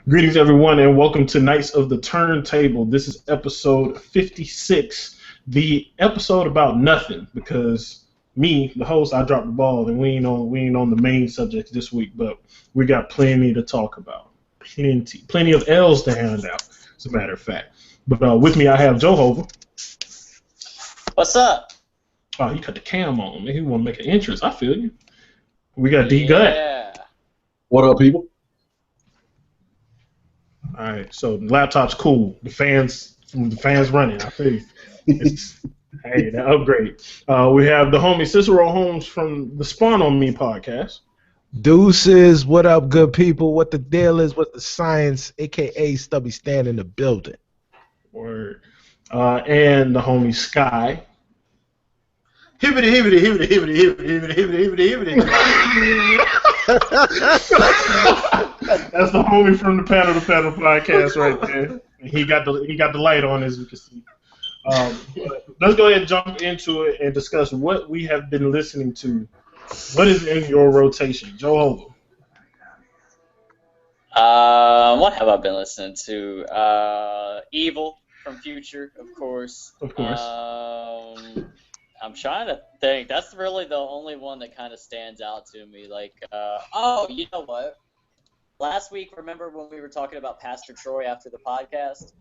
Greetings, everyone, and welcome to Knights of the Turntable. This is episode 56, the episode about nothing, because me, the host, I dropped the ball, and we ain't on the main subject this week, but we got plenty to talk about, plenty of L's to hand out, as a matter of fact. But with me, I have Joe Hova. What's up? Oh, he cut the cam on. He want to make an entrance. I feel you. We got D Gut. Yeah. What up, people? All right, so the laptop's cool. The fans running. I feel you. Hey, the upgrade. We have the homie Cicero Holmes from the Spawn on Me podcast. Deuces, what up, good people? What the deal is with the science, aka Stubby Stan in the building. Word. And the homie Sky. Hibbity, hibbity, hibbity, hibbity, hibbity, hibbity, hibbity, hibbity. That's the homie from the Panel to Panel podcast right there. He got the light on, as you can see. Let's go ahead and jump into it and discuss what we have been listening to. What is in your rotation, Joe Hova? What have I been listening to? Evil from Future, of course. Of course. I'm trying to think. That's really the only one that kind of stands out to me. Like, oh, you know what? Last week, remember when we were talking about Pastor Troy after the podcast?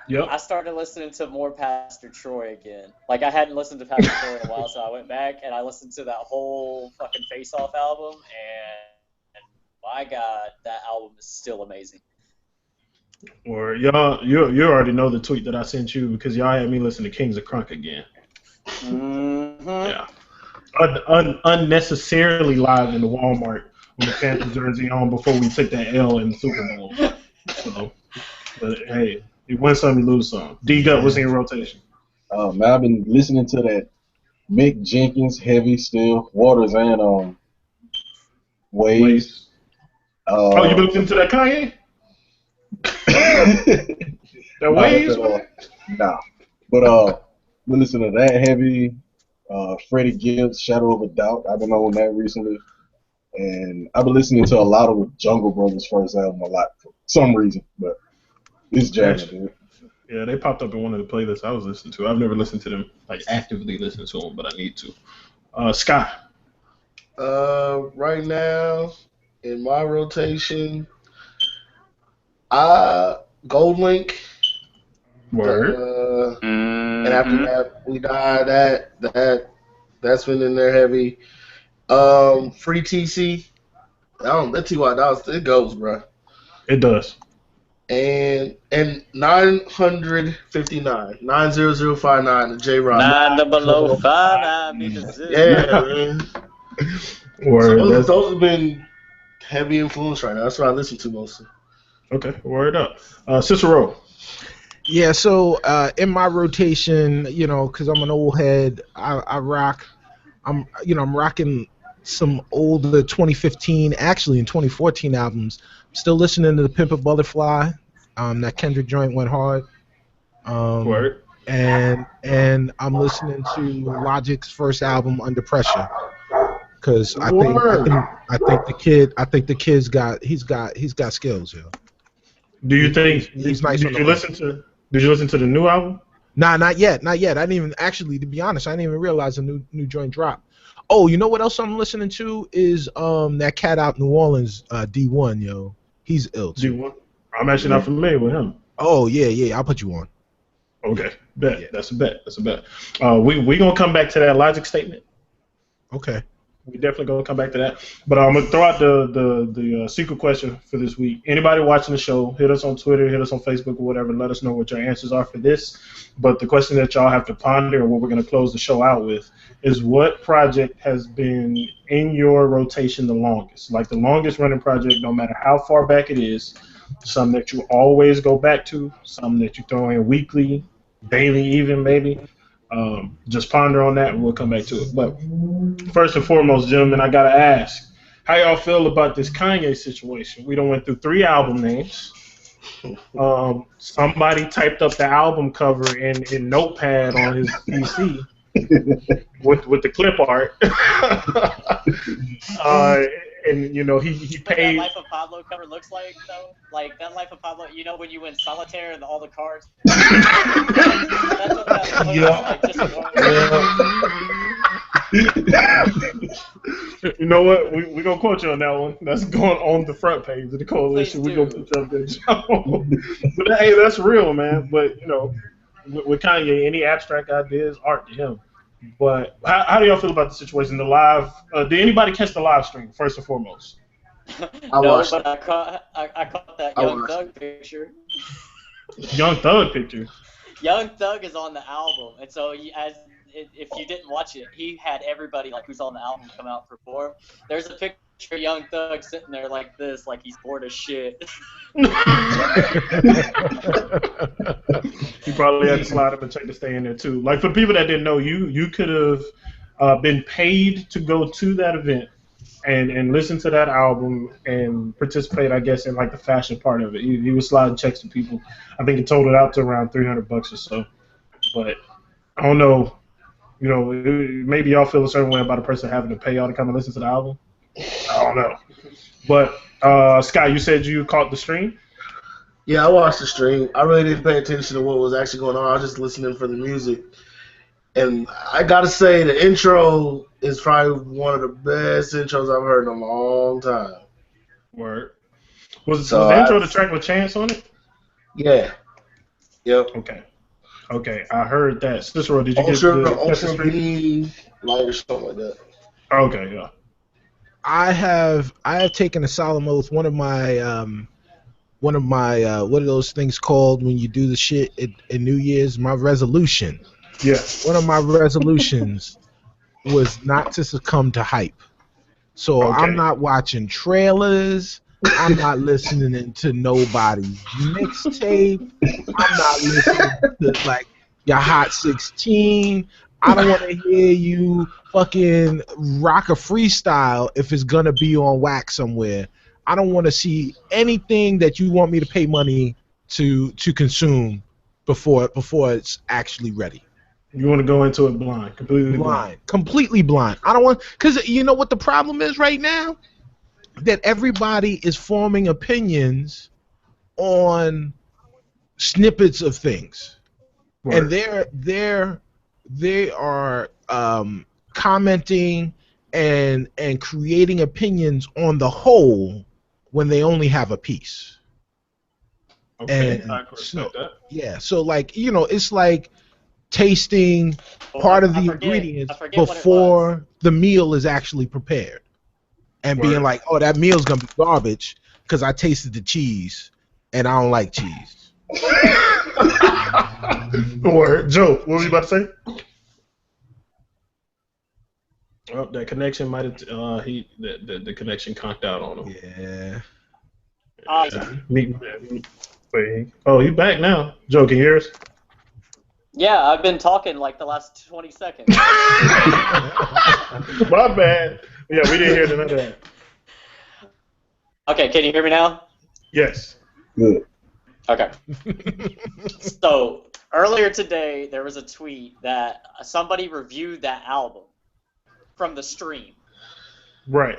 Yep. I started listening to more Pastor Troy again. Like, I hadn't listened to Pastor Troy in a while, so I went back and I listened to that whole fucking Face Off album, and my God, that album is still amazing. Or y'all, you already know the tweet that I sent you because y'all had me listen to Kings of Crunk again. Mm-hmm. Yeah. Unnecessarily live in the Walmart with the Panther jersey on before we took that L in the Super Bowl. So, but hey, you win some, you lose some. D-Gut, what's in your rotation? Man, I've been listening to that Mick Jenkins, Heavy Still, Waters, and Waves. Oh, you been listening to that Kanye? That Waves? Nah. But been listening to that Heavy, Freddie Gibbs, Shadow of a Doubt. I've been on that recently. And I've been listening to a lot of Jungle Brothers' first album a lot for some reason, but it's jamming, dude. Yeah, they popped up in one of the playlists I was listening to. I've never listened to them, like actively listened to them, but I need to. Sky. Right now, in my rotation, Gold Link. Word. And after that, We Die. That's been in there heavy. Free TC. That TY, it goes, bro. It does. And 959, 90059, the J Rock. 90059. Yeah, man. Word. So those have been heavy influence right now. That's what I listen to mostly. Okay, word up. Cicero. Yeah, so in my rotation, because I'm an old head, I'm rocking some older 2015, actually in 2014 albums. I'm still listening to The Pimp a Butterfly. That Kendrick joint went hard. Word. And I'm listening to Logic's first album, Under Pressure, because I think the kid's got skills, yo. Do you think he's nice? Did you listen to the new album? Nah, not yet. I didn't even to be honest, I didn't even realize a new joint dropped. Oh, you know what else I'm listening to is that cat out New Orleans, D1, yo. He's ill too. D1. I'm actually not familiar with him. Oh yeah, I'll put you on. Okay, bet. Yeah. That's a bet. We gonna come back to that Logic statement. Okay. We definitely gonna come back to that. But I'm gonna throw out the secret question for this week. Anybody watching the show, hit us on Twitter, hit us on Facebook or whatever, and let us know what your answers are for this. But the question that y'all have to ponder and what we're gonna close the show out with is what project has been in your rotation the longest? Like the longest running project, no matter how far back it is, some that you always go back to, some that you throw in weekly, daily even maybe. Just ponder on that and we'll come back to it. But first and foremost, gentlemen, I gotta ask, how y'all feel about this Kanye situation? We done went through 3 album names. Somebody typed up the album cover in Notepad on his PC with the clip art. and you know he What that paid. Life of Pablo cover looks like, though? Like, that Life of Pablo, you know when you win solitaire and all the cards? That's what that looks like, just You know what? We gonna quote you on that one. That's going on the front page of the Koalition. Please We gonna do. put you up there, Joe. But hey, that's real, man. But you know, with Kanye, any abstract idea is art to him. But how do y'all feel about the situation? The live? Did anybody catch the live stream first and foremost? I No, watched but I caught that I Young watched Thug picture. Young Thug picture. Young Thug is on the album, and so if you didn't watch it, he had everybody like who's on the album come out and perform. There's a picture of Young Thug sitting there like this, like he's bored as shit. He probably had to slide up and check to stay in there too. Like for the people that didn't know, you could have been paid to go to that event and listen to that album and participate, I guess, in like the fashion part of it. He was sliding checks to people. I think it totaled out to around $300 or so. But I don't know. You know, maybe y'all feel a certain way about a person having to pay y'all to come and listen to the album. I don't know. But Sky, you said you caught the stream? Yeah, I watched the stream. I really didn't pay attention to what was actually going on. I was just listening for the music. And I gotta say, the intro is probably one of the best intros I've heard in a long time. Word. Was the intro the track with Chance on it? Yeah. Yep. Okay, I heard that. Cicero, did you Ultra get the stream? B, like or something like that. Okay, yeah. I have taken a solemn oath. One of my what are those things called when you do the shit in New Year's? My resolution. Yeah. One of my resolutions was not to succumb to hype. So Okay. I'm not watching trailers. I'm not listening to nobody's mixtape. I'm not listening to like your Hot 16. I don't want to hear you fucking rock a freestyle if it's gonna be on wax somewhere. I don't want to see anything that you want me to pay money to consume before it's actually ready. You want to go into it blind, Completely blind. I don't want, because you know what the problem is right now? That everybody is forming opinions on snippets of things. Word. And they are commenting and creating opinions on the whole when they only have a piece. Okay, And I respect that. yeah, so like, you know, it's like tasting part of the ingredients before the meal is actually prepared, and being like, oh, that meal's gonna be garbage because I tasted the cheese and I don't like cheese. Word. Joe, what were you about to say? Oh, that connection might have the connection conked out on him. Yeah. Wait. Oh, he's back now. Joe, can you hear us? Yeah, I've been talking like the last 20 seconds. My bad. Yeah, we didn't hear none of that. Okay, can you hear me now? Yes. Good. Okay. So, earlier today, there was a tweet that somebody reviewed that album from the stream. Right.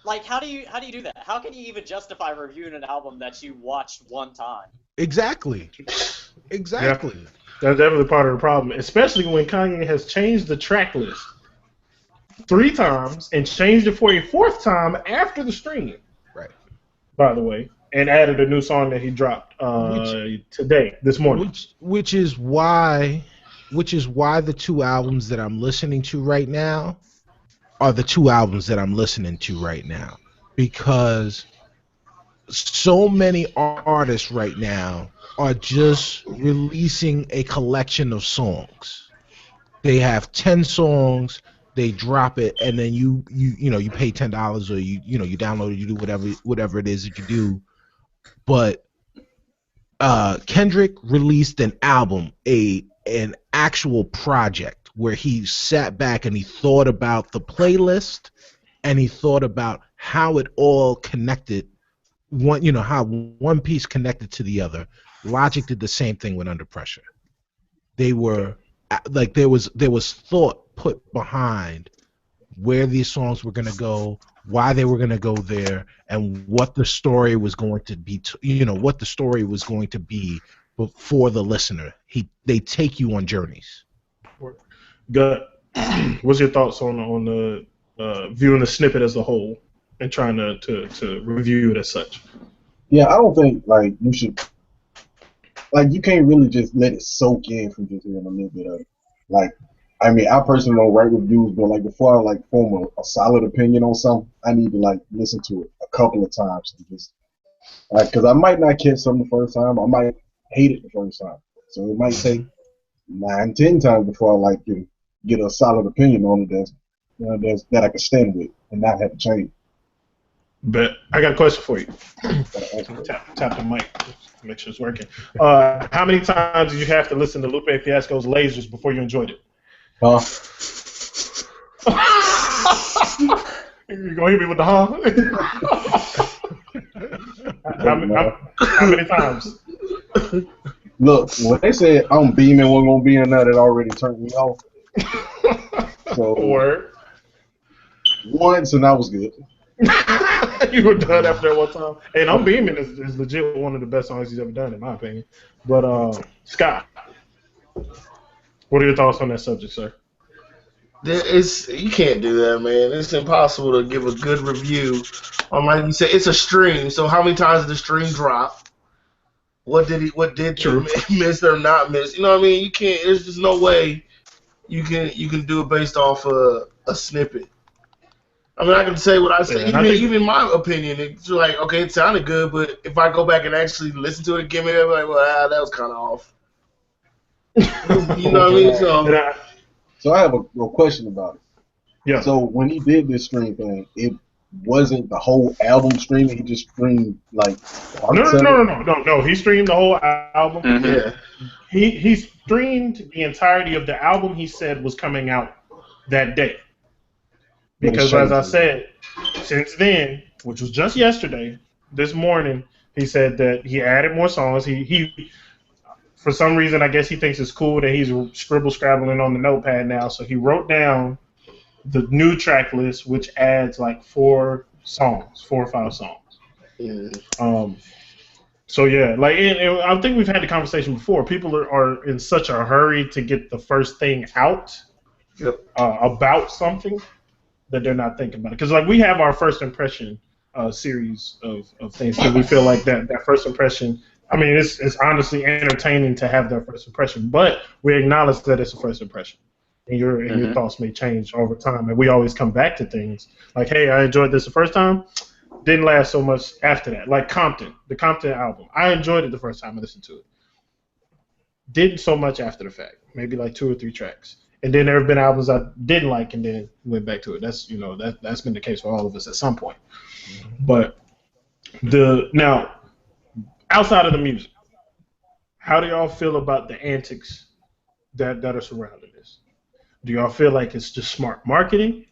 Like, how do you do that? How can you even justify reviewing an album that you watched one time? Exactly. Yeah, that's definitely part of the problem, especially when Kanye has changed the track list 3 times and changed it for a 4th time after the stream. Right. By the way, and added a new song that he dropped this morning. Which is why the 2 albums that I'm listening to right now are the 2 albums that I'm listening to right now, because so many artists right now are just releasing a collection of songs. They have 10 songs, they drop it, and then you pay $10 or you download it, you do whatever it is that you do. But Kendrick released an album, an actual project where he sat back and he thought about the playlist and he thought about how it all connected, how one piece connected to the other. Logic did the same thing with Under Pressure. They were like, there was thought put behind where these songs were going to go, why they were going to go there, and what the story was going to be. What the story was going to be for the listener. They take you on journeys. Gut, what's your thoughts on the viewing the snippet as a whole and trying to review it as such? Yeah, I don't think like you should. Like, you can't really just let it soak in from just hearing a little bit of it. Like, I mean, I personally don't write reviews, but like before I like form a solid opinion on something, I need to like listen to it a couple of times and just because I might not catch something the first time, I might hate it the first time, so it might take 9, 10 times before I like get a solid opinion on it that I can stand with and not have to change. But I got a question for you. Tap the mic. Make sure it's working. How many times did you have to listen to Lupe Fiasco's Lasers before you enjoyed it? You gonna hit me with the how many times? Look, when they said I'm beaming, wasn't gonna be in there, it already turned me off. So Word. Once, and that was good. You were done after that one time. And I'm Beaming is legit one of the best songs he's ever done, in my opinion. But Scott, what are your thoughts on that subject, sir? You can't do that, man. It's impossible to give a good review on, like you said, it's a stream. So how many times did the stream drop? What did he miss or not miss? You know what I mean? You can't. There's just no way you can do it based off a snippet. I mean, I can say what I say. Even my opinion, it's like, okay, it sounded good, but if I go back and actually listen to it again, maybe I'm like, well, that was kind of off. You know what I mean? So I have a question about it. Yeah. So when he did this stream thing, it wasn't the whole album streaming. He just streamed like. No. He streamed the whole album. Mm-hmm. Yeah. He streamed the entirety of the album. He said was coming out that day. Because as I said, since then, which was just yesterday, this morning, he said that he added more songs. He for some reason, I guess he thinks it's cool that he's scrabbling on the notepad now. So he wrote down the new track list, which adds like 4 or 5 songs. Mm. So yeah, like and I think we've had the conversation before. People are in such a hurry to get the first thing out about something that they're not thinking about it. Because like we have our first impression series of things, because we feel like that first impression. I mean, it's honestly entertaining to have that first impression, but we acknowledge that it's a first impression, and your thoughts may change over time, and we always come back to things like, hey, I enjoyed this the first time, didn't last so much after that. Like the Compton album, I enjoyed it the first time I listened to it, didn't so much after the fact, maybe like 2 or 3 tracks, and then there have been albums I didn't like and then went back to it. That's that's been the case for all of us at some point, but now. Outside of the music, how do y'all feel about the antics that are surrounding this? Do y'all feel like it's just smart marketing?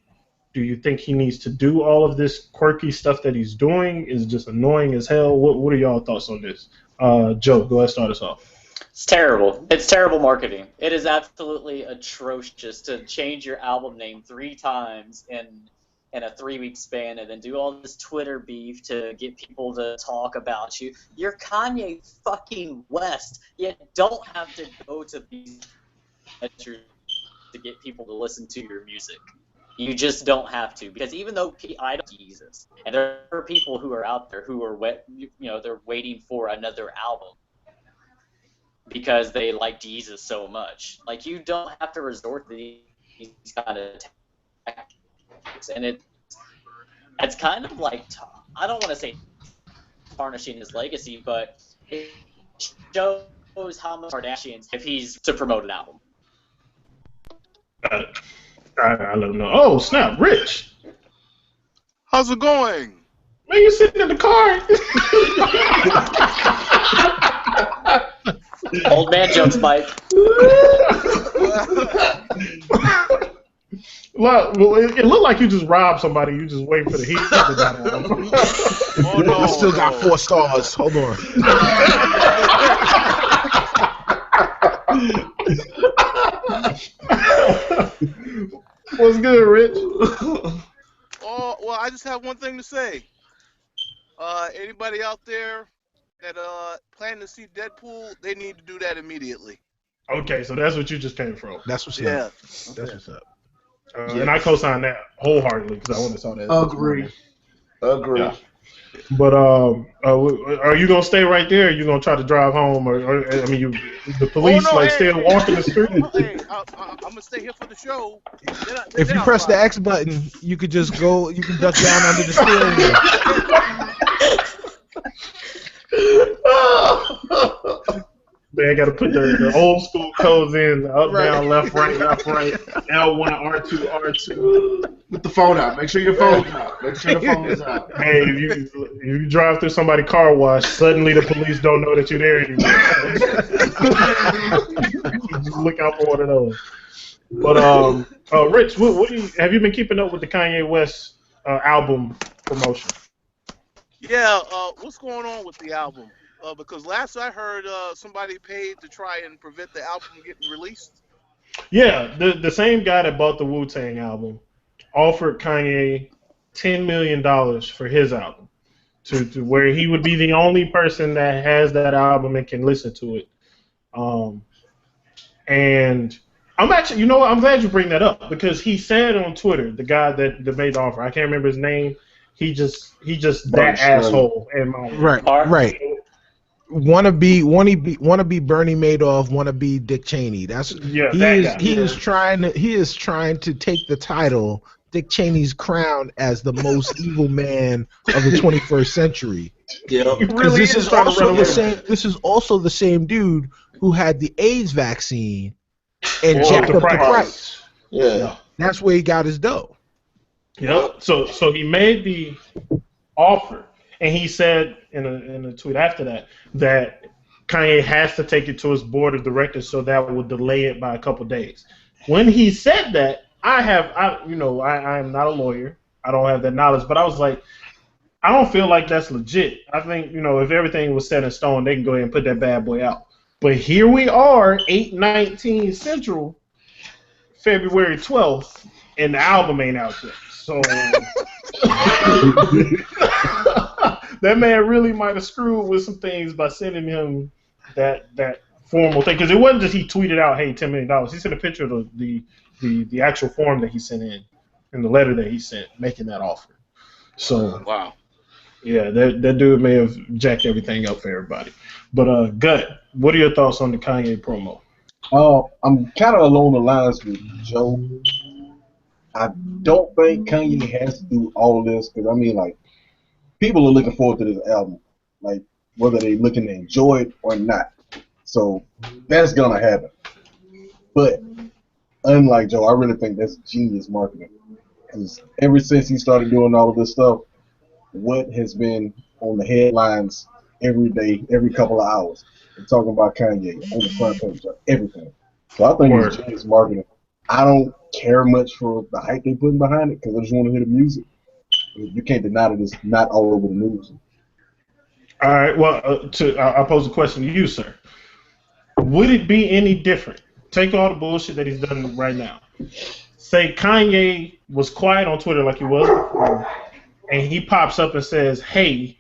Do you think he needs to do all of this quirky stuff that he's doing? Is just annoying as hell? What are y'all thoughts on this? Joe, go ahead, start us off. It's terrible. It's terrible marketing. It is absolutely atrocious to change your album name 3 times in a 3-week span, and then do all this Twitter beef to get people to talk about you. You're Kanye fucking West. You don't have to go to these measures to get people to listen to your music. You just don't have to, because even though I don't Jesus, and there are people who are out there who are they're waiting for another album because they like Jesus so much. Like, you don't have to resort to these kind of tactics. And it's kind of like, I don't want to say tarnishing his legacy, but it shows how much Kardashians if he's to promote an album. I let him know. Oh, snap, Rich. How's it going? Man, you sitting in the car. Old man jokes, Mike. Well, it looked like you just robbed somebody. You just waiting for the heat to die. Oh no! I still got 4 stars. Hold on. What's good, Rich? Oh, well, I just have one thing to say. Anybody out there that plan to see Deadpool, they need to do that immediately. Okay, so that's what you just came from. That's what's Yeah. up. That's what's up. And I co-sign that wholeheartely because I went and saw that. Agree. Yeah. But are you gonna stay right there? Or are you gonna try to drive home, or I mean, the police still walking the street? Hey, I'm gonna stay here for the show. If you press the X button, you could just go. You can duck down under the steering wheel. Man, got to put the old school codes in: up, down, left, right, L1, R2, R2. With the phone out. Make sure your phone's out. Make sure the phone is out. Hey, if you drive through somebody's car wash, suddenly the police don't know that you're there anymore. Just look out for one of those. But Rich, what have you been keeping up with the Kanye West album promotion? Yeah. What's going on with the album? Because last I heard, somebody paid to try and prevent the album from getting released. Yeah, the same guy that bought the Wu-Tang album offered Kanye $10 million for his album, to where he would be the only person that has that album and can listen to it. And I'm actually, you know what? I'm glad you bring that up because he said on Twitter, the guy that made the offer, I can't remember his name. He just that asshole in my right. Wanna be Bernie Madoff, wanna be Dick Cheney. He is trying to take the title, Dick Cheney's crown as the most evil man of the 21st century. Yeah, because this is also the same dude who had the AIDS vaccine and jacked up the price. Yeah, that's where he got his dough. Yep. So he made the offer. And he said in a tweet after that Kanye has to take it to his board of directors so that would delay it by a couple days. When he said that, I am not a lawyer. I don't have that knowledge, but I was like, I don't feel like that's legit. I think, if everything was set in stone, they can go ahead and put that bad boy out. But here we are, 8/19 Central, February 12th, and the album ain't out yet. So that man really might have screwed with some things by sending him that formal thing. Because it wasn't just he tweeted out, "Hey, $10 million." He sent a picture of the actual form that he sent in the letter that he sent, making that offer. So wow, yeah, that dude may have jacked everything up for everybody. But Gut, what are your thoughts on the Kanye promo? I'm kind of along the lines with Joe. I don't think Kanye has to do all this because people are looking forward to this album, whether they're looking to enjoy it or not. So that's gonna happen. But unlike Joe, I really think that's genius marketing. Because ever since he started doing all of this stuff, what has been on the headlines every day, every couple of hours, they're talking about Kanye on the front page of everything. So I think it's genius marketing. I don't care much for the hype they're putting behind it because I just want to hear the music. You can't deny that it's not all over the news. All right. Well, I'll pose a question to you, sir. Would it be any different? Take all the bullshit that he's done right now. Say Kanye was quiet on Twitter like he was before, and he pops up and says, "Hey,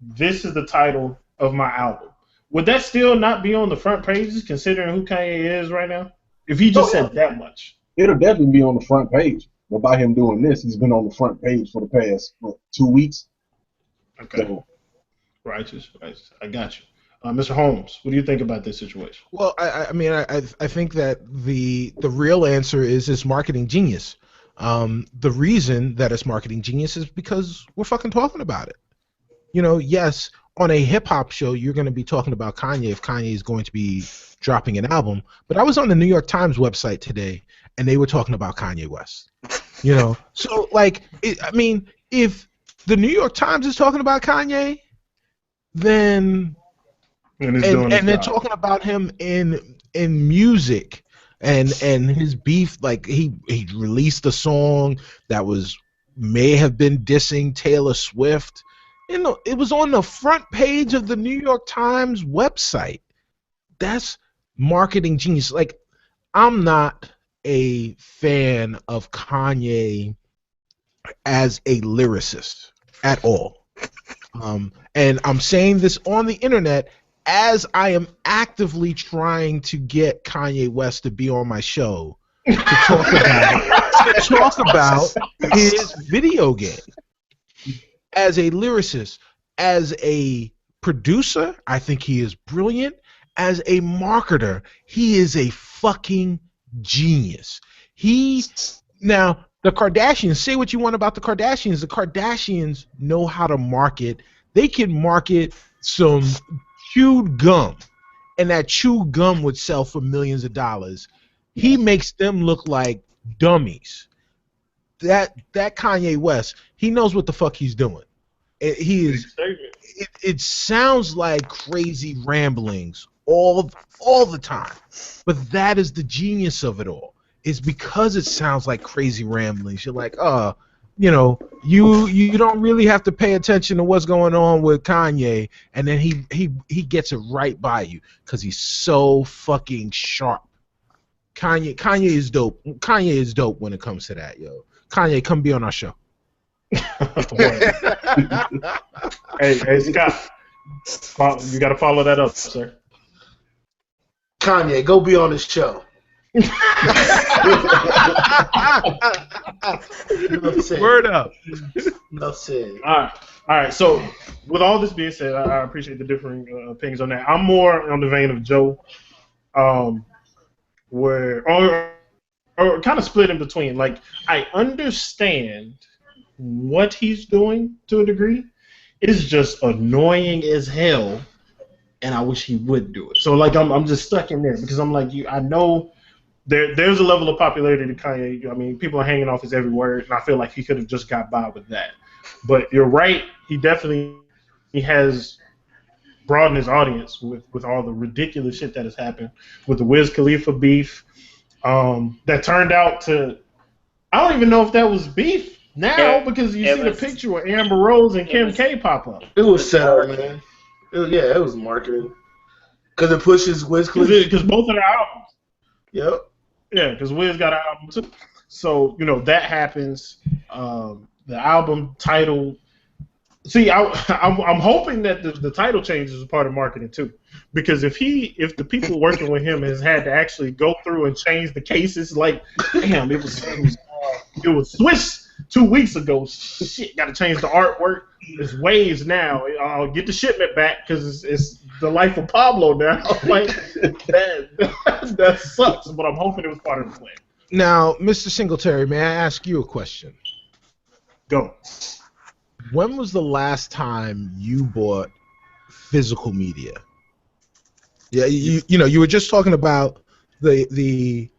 this is the title of my album." Would that still not be on the front pages, considering who Kanye is right now? If he just said that much, it'll definitely be on the front page. But by him doing this, he's been on the front page for the past 2 weeks. Okay. So, righteous. I got you. Mr. Holmes, what do you think about this situation? Well, I think that the real answer is it's marketing genius. The reason that it's marketing genius is because we're fucking talking about it. Yes, on a hip-hop show, you're going to be talking about Kanye if Kanye is going to be dropping an album. But I was on the New York Times website today, and they were talking about Kanye West. So, if the New York Times is talking about Kanye, then... And they're talking about him in music and his beef. He released a song that may have been dissing Taylor Swift. It was on the front page of the New York Times website. That's marketing genius. I'm not a fan of Kanye as a lyricist at all. And I'm saying this on the internet as I am actively trying to get Kanye West to be on my show to talk about his video game. As a lyricist, as a producer, I think he is brilliant. As a marketer, he is a fucking genius. Now, the Kardashians, say what you want about the Kardashians know how to market. They can market some chewed gum, and that chewed gum would sell for millions of dollars. He makes them look like dummies. That Kanye West, he knows what the fuck he's doing. It sounds like crazy ramblings all the time, but that is the genius of it all. Is because it sounds like crazy ramblings. You're like, you don't really have to pay attention to what's going on with Kanye, and then he gets it right by you because he's so fucking sharp. Kanye is dope. Kanye is dope when it comes to that, yo. Kanye, come be on our show. Hey, Scott, you got to follow that up, sir. Kanye, go be on this show. Word up. Enough said. All right. So, with all this being said, I appreciate the differing opinions on that. I'm more on the vein of Joe, or kind of split in between. Like, I understand what he's doing to a degree. It's just annoying as hell, and I wish he would do it. So, like, I'm just stuck in there because I'm like, I know. There's a level of popularity to Kanye. I mean, people are hanging off his every word, and I feel like he could have just got by with that. But you're right. He has broadened his audience with all the ridiculous shit that has happened with the Wiz Khalifa beef. That turned out to, I don't even know if that was beef now because you see the picture with Amber Rose and Kim K pop up. It was set up, man. It was marketing because it pushes Wiz Khalifa. Because both of their albums. Yep. Yeah, because Wiz got an album too. So, that happens. The album title. See, I'm hoping that the title change is a part of marketing too. Because if the people working with him has had to actually go through and change the cases, like, damn, it was switched 2 weeks ago. Shit, got to change the artwork. It's waves now. I'll get the shipment back because it's the life of Pablo now. Like, that sucks, but I'm hoping it was part of the plan. Now, Mr. Singletary, may I ask you a question? Go. When was the last time you bought physical media? Yeah, you were just talking about the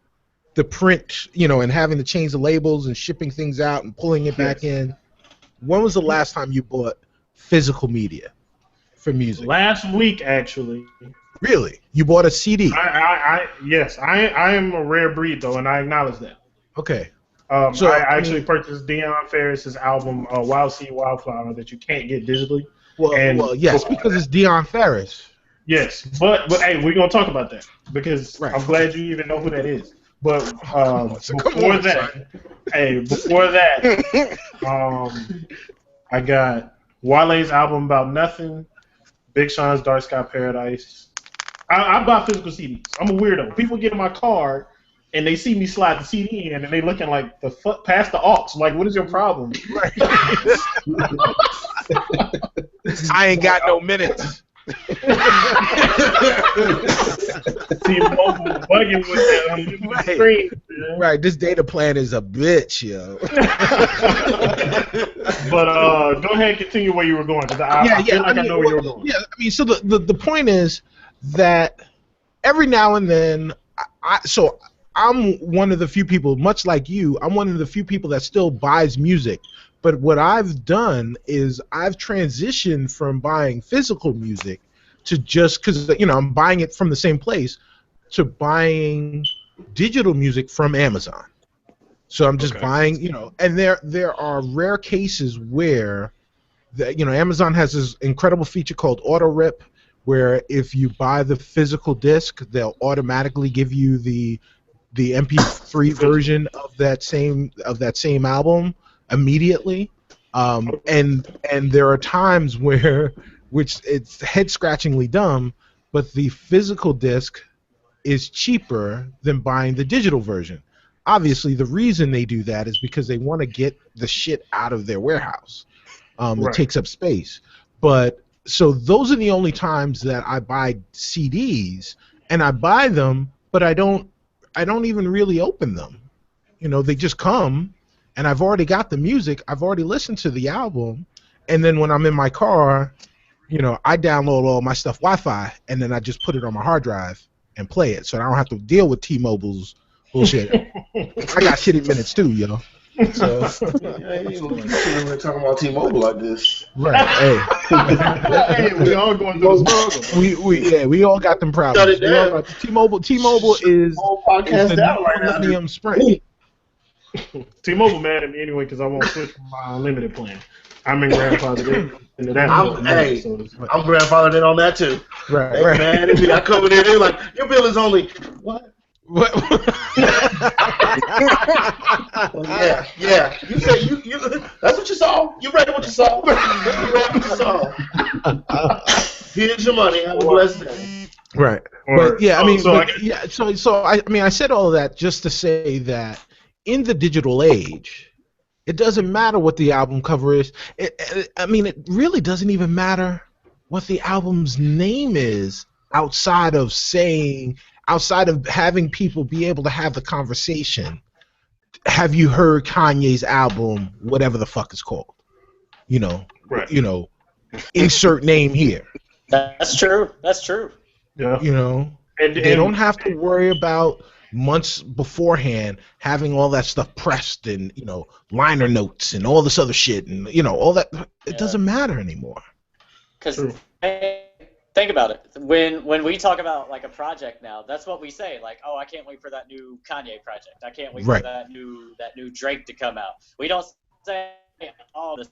print, and having to change the labels and shipping things out and pulling it back in. When was the last time you bought physical media for music? Last week, actually. Really? You bought a CD? Yes. I am a rare breed, though, and I acknowledge that. Okay. So I actually purchased Deion Ferris's album, Wild Seed Wildflower, that you can't get digitally. Well, yes, because it's Deion Ferris. Yes, but hey, we're gonna talk about that because I'm glad you even know who that is. But before that, I got Wale's album About Nothing, Big Sean's Dark Sky Paradise. I buy physical CDs. I'm a weirdo. People get in my car and they see me slide the CD in and they looking like the fuck past the aux. Like, what is your problem? I ain't got no minutes. T-Mobile bugging with the screen. Right, this data plan is a bitch, yo. But go ahead and continue where you were going. I feel like I know where you were going. Yeah, I mean, so the point is that every now and then, I'm one of the few people, much like you, I'm one of the few people that still buys music. But what I've done is I've transitioned from buying physical music to just, because I'm buying it from the same place, to buying digital music from Amazon. So I'm just buying, and there are rare cases where, Amazon has this incredible feature called Auto Rip, where if you buy the physical disc, they'll automatically give you the the MP3 version of that same album immediately. And there are times where, which it's head scratchingly dumb, but the physical disc is cheaper than buying the digital version. Obviously, the reason they do that is because they want to get the shit out of their warehouse. It takes up space. But so those are the only times that I buy CDs, and I buy them, but I don't even really open them. You know, they just come, and I've already got the music. I've already listened to the album, and then when I'm in my car, you know, I download all my stuff Wi-Fi, and then I just put it on my hard drive and play it, so I don't have to deal with T-Mobile's bullshit. I got shitty minutes too, yo. So we're talking about T-Mobile like this, right? Hey, we all going through the struggle. We all got them problems. We all got T-Mobile is the Millennium Sprint. T-Mobile mad at me anyway because I won't switch from my unlimited plan. I'm in grandfathered into that. I'm grandfathered in on that too. Right. Man, if I come in there, they're like, your bill is only what? Well, yeah. You say you. That's what you saw. You read what you saw. Here's your money. Have a blessed day. Right. But yeah, I mean, I said all of that just to say that in the digital age, it doesn't matter what the album cover is. It really doesn't even matter what the album's name is outside of having people be able to have the conversation. Have you heard Kanye's album, whatever the fuck it's called? You know, right. You know, insert name here. That's true. Yeah. You know, and they don't have to worry about months beforehand having all that stuff pressed and, you know, liner notes and all this other shit and, you know, all that. It doesn't matter anymore. Because think about it. When we talk about like a project now, that's what we say. Like, oh, I can't wait for that new Kanye project. I can't wait for that new Drake to come out. We don't say, oh, the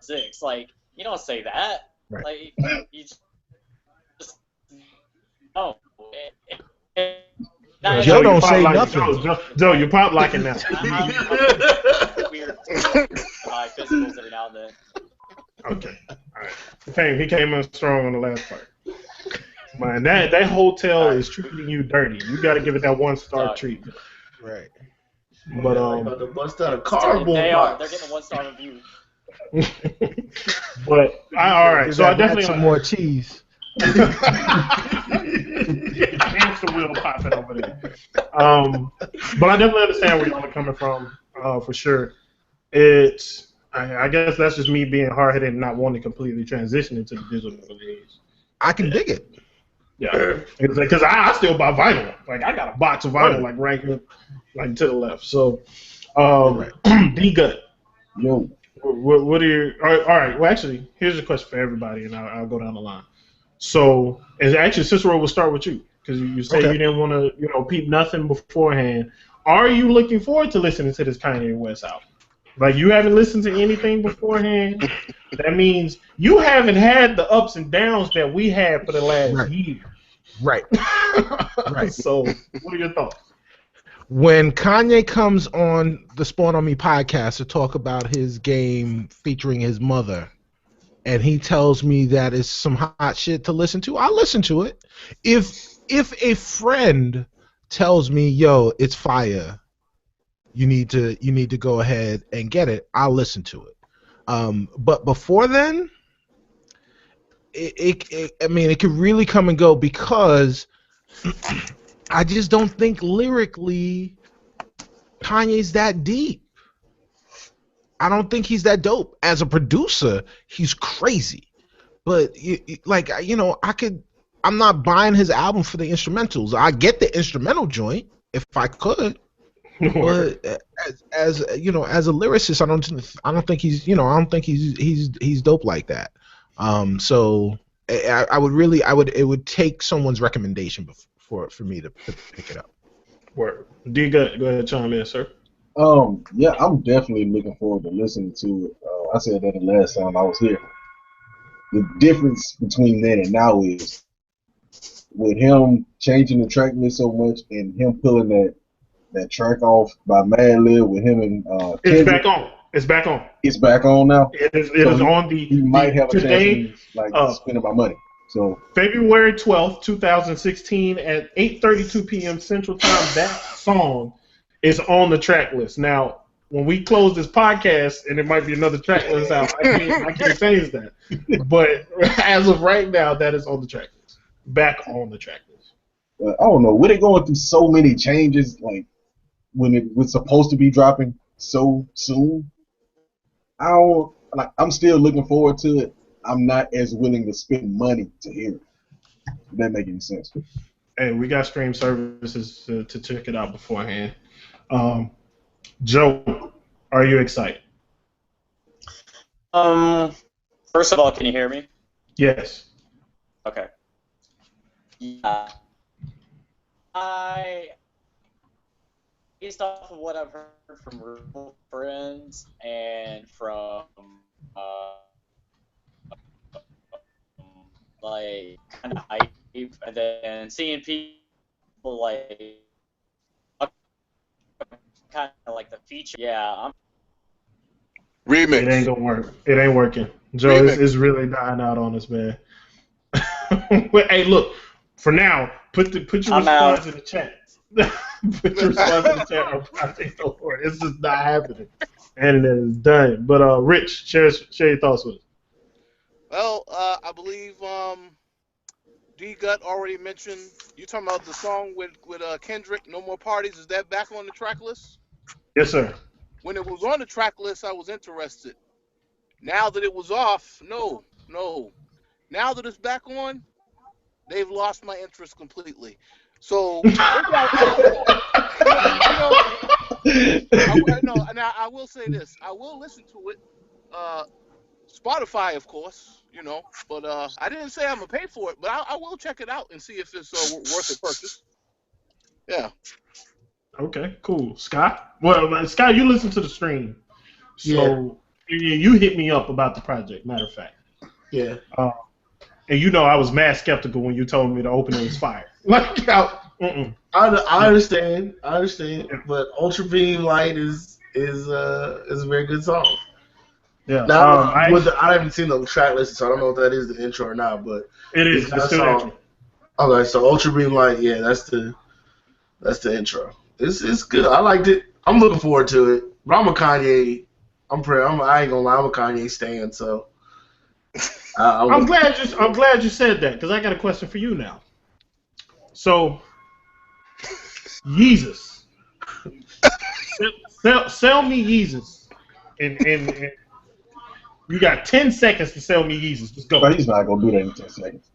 6. Like, you don't say that. Right. Like, you just oh. Joe don't say nothing. Joe, you pop locking now. I'm weird. My physicals every now and then. Okay, all right. He came in strong on the last part. Man, that hotel is treating you dirty. You got to give it that 1-star treatment. Right. But about to bust out a cardboard box. They're getting a 1-star review. But all right, so I definitely some more cheese. Hamster wheel popping over there. But I definitely understand where y'all are coming from, for sure. I guess that's just me being hard-headed and not wanting to completely transition into the digital age. I can dig it. Yeah, because I still buy vinyl. Like, I got a box of vinyl, like, right here, like, to the left. So, D-Gut. Yo. What are your... All right, well, actually, here's a question for everybody, and I'll go down the line. So, and actually, Cicero, we'll start with you, because you said you didn't want to, peep nothing beforehand. Are you looking forward to listening to this Kanye West album? Like, you haven't listened to anything beforehand? That means you haven't had the ups and downs that we had for the last year. Right. Right. So, what are your thoughts? When Kanye comes on the Spawn on Me podcast to talk about his game featuring his mother, and he tells me that it's some hot shit to listen to, I'll listen to it. If a friend tells me, yo, it's fire, you need to go ahead and get it, I'll listen to it. But before then, it could really come and go, because I just don't think lyrically Kanye's that deep. I don't think he's that dope. As a producer, he's crazy. But I'm not buying his album for the instrumentals. I get the instrumental joint if I could. But as a lyricist, I don't think he's dope like that. So it would take someone's recommendation for me to pick it up. Word. D, go ahead, chime in, sir. Yeah, I'm definitely looking forward to listening to it. I said that the last time I was here. The difference between then and now is with him changing the track list so much and him pulling that that track off by Madlib with him and It's Kendrick. back on. It's back on. It's back on now. It is So on the. He might have a today, chance to like spending my money. So February 12th, 2016, at 8:32 p.m. Central Time. That song is on the track list. Now, when we close this podcast, and there might be another track list out, I can't change that. But as of right now, that is on the track list. Back on the track list. I don't know. With it going through so many changes, like when it was supposed to be dropping so soon, I'm still looking forward to it. I'm not as willing to spend money to hear it. If that make any sense? Hey, we got stream services to check it out beforehand. Joe, are you excited? First of all, can you hear me? Yes. Okay. Yeah. Based off of what I've heard from real friends and from like kind of hype, and then seeing people like kind of like the feature. Yeah, Remix. It ain't gonna work. It ain't working. Joe is really dying out on us, man. Hey, look. For now, put your response in the chat. Put your response in the chat. I think the Lord. It's just not happening, and it is done. But Rich, share your thoughts with us. Well, I believe D Gut already mentioned. You talking about the song with Kendrick, "No More Parties"? Is that back on the track list? Yes, sir. When it was on the track list, I was interested. Now that it was off, no. Now that it's back on, they've lost my interest completely. So, I will say this. I will listen to it. Spotify, of course, but I didn't say I'm going to pay for it, but I will check it out and see if it's worth a purchase. Yeah. Okay, cool. Scott? Well, Scott, you listen to the stream. So, you hit me up about the project, matter of fact. Yeah. And I was mad skeptical when you told me the opening was fire. Like, I understand, but Ultra Beam Light is a very good song. Yeah. Now, I haven't seen the track list, so I don't know if that is the intro or not, but it is. It's still the intro. Okay, so Ultra Beam Light, yeah, that's the intro. It's good. I liked it. I'm looking forward to it. But I'm a Kanye. I ain't gonna lie, I'm a Kanye stan, so. I'm glad you said that, because I got a question for you now. So, Yeezus. Sell me Yeezus. And you got 10 seconds to sell me Yeezus. Just go. But he's not going to do that in 10 seconds.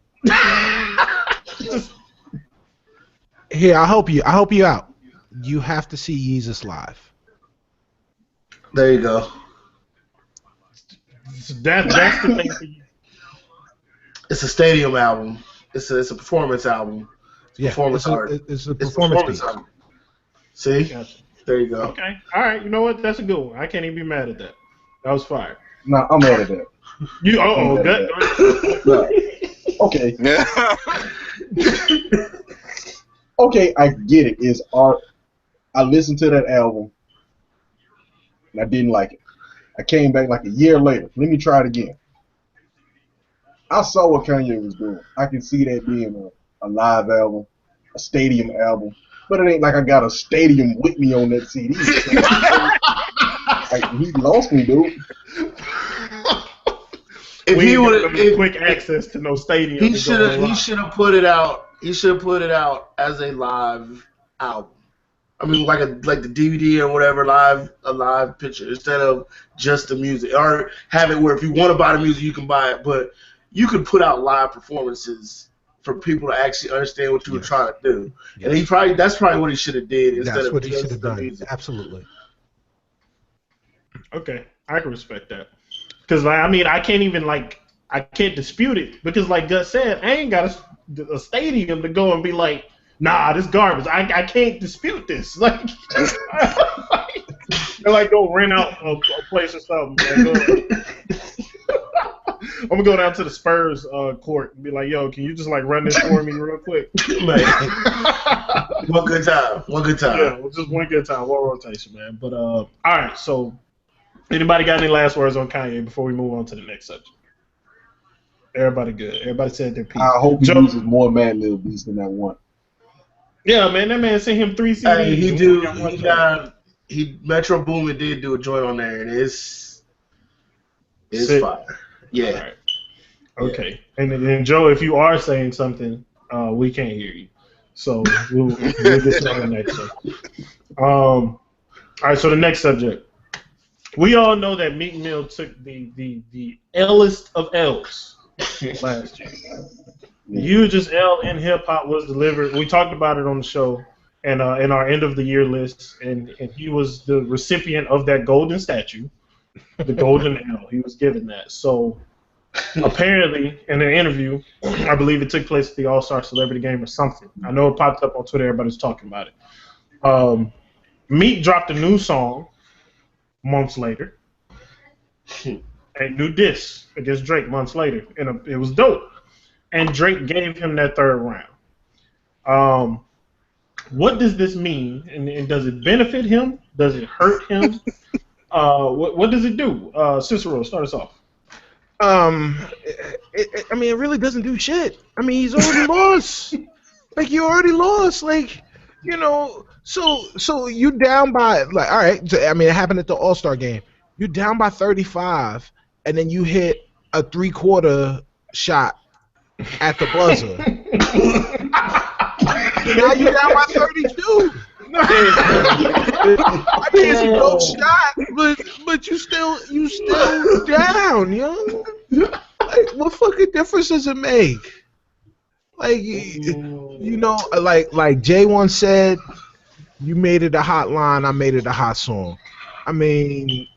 Here, I'll help you out. You have to see Yeezus live. There you go. That's the thing for you. It's a stadium album. It's a performance album. Performance art. It's a performance piece. Album. See? Gotcha. There you go. Okay. All right. You know what? That's a good one. I can't even be mad at that. That was fire. No, I'm mad at that. You? Good. No. Okay. Okay, I get it. It's art. I listened to that album, and I didn't like it. I came back like a year later. Let me try it again. I saw what Kanye was doing. I can see that being a live album, a stadium album, but it ain't like I got a stadium with me on that CD. Like, he lost me, dude. If he would have quick access to no stadium, he should have put it out. He should have put it out as a live album. I mean, like the DVD or whatever, a live picture instead of just the music, or have it where if you want to buy the music, you can buy it. But you could put out live performances for people to actually understand what you were trying to do. And that's probably what he should have did instead that's of what he should have done. Music. Absolutely. Okay, I can respect that. Because I can't even I can't dispute it because like Gus said, I ain't got a stadium to go and be like, nah, this garbage. I can't dispute this. Like, they're like, go rent out a place or something. I'm gonna go down to the Spurs court and be like, "Yo, can you just like run this for me real quick?" Man. One good time. Yeah, just one good time, one rotation, man. But all right. So, anybody got any last words on Kanye before we move on to the next subject? Everybody good. Everybody said their piece. I hope he Joe, uses more Mad Lib beats than that one. Yeah, man, that man sent him 3 CDs. Hey, Metro Boomin did do a joint on there, and it's fire. Yeah. All right. Okay. And then Joe, if you are saying something, we can't hear you. So we'll get to on the next one. All right, so the next subject. We all know that Meek Mill took the L'est of L's last year. The hugest L in hip hop was delivered. We talked about it on the show and in our end of the year list, and he was the recipient of that golden statue, the golden L. He was given that. So apparently, in an interview, I believe it took place at the All-Star Celebrity Game or something. I know it popped up on Twitter. Everybody's talking about it. Meek dropped a new song months later. A new diss against Drake months later. And it was dope. And Drake gave him that third round. What does this mean? And does it benefit him? Does it hurt him? What does it do? Cicero, start us off. It really doesn't do shit. I mean, he's already lost. Like, you already lost. Like, you know, so you down by, like, all right. I mean, it happened at the All-Star game. You're down by 35, and then you hit a 3-quarter shot at the buzzer. Now you're down by 32. I mean, it's a dope shot, but you still down, yo. Like, what fucking difference does it make? Like, you know, like Jay once said, you made it a hot line, I made it a hot song. I mean,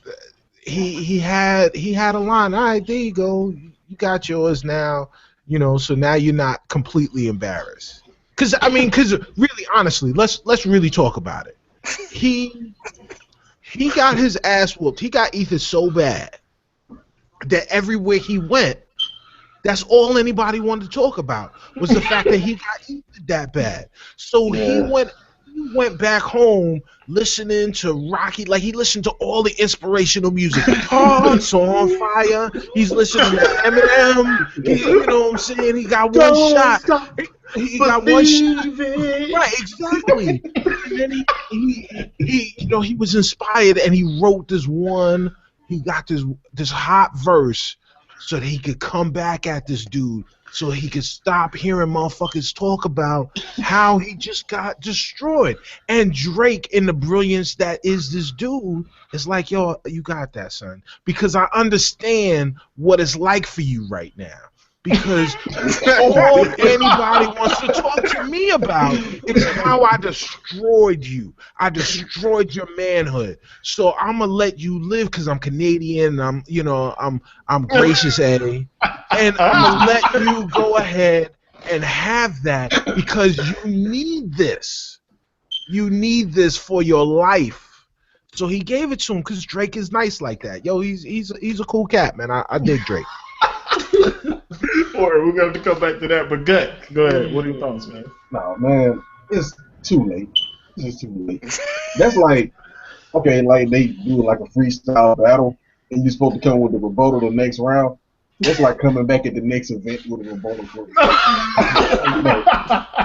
he had a line. All right, there you go. You got yours now. You know, so now you're not completely embarrassed. Cause really, honestly, let's really talk about it. He got his ass whooped. He got Ether so bad that everywhere he went, that's all anybody wanted to talk about was the fact that he got Ether that bad. So he went back home listening to Rocky, like he listened to all the inspirational music. Hearts on Fire. He's listening to Eminem. You know what I'm saying? He got one shot. He got one shot. Right, exactly. And then he was inspired and he wrote this one. He got this hot verse so that he could come back at this dude, so he could stop hearing motherfuckers talk about how he just got destroyed. And Drake, in the brilliance that is this dude, is like, yo, you got that, son. Because I understand what it's like for you right now. Because all anybody wants to talk to me about is how I destroyed you. I destroyed your manhood. So I'm gonna let you live because I'm Canadian. I'm gracious, Eddie, and I'm gonna let you go ahead and have that because you need this. You need this for your life. So he gave it to him because Drake is nice like that. Yo, he's a cool cat, man. I dig Drake. Or we're going to come back to that, but go ahead. What are your thoughts, man? No, man, it's too late. It's too late. That's like, okay, like they do like a freestyle battle, and you're supposed to come with the rebuttal the next round. That's like coming back at the next event with a rebuttal.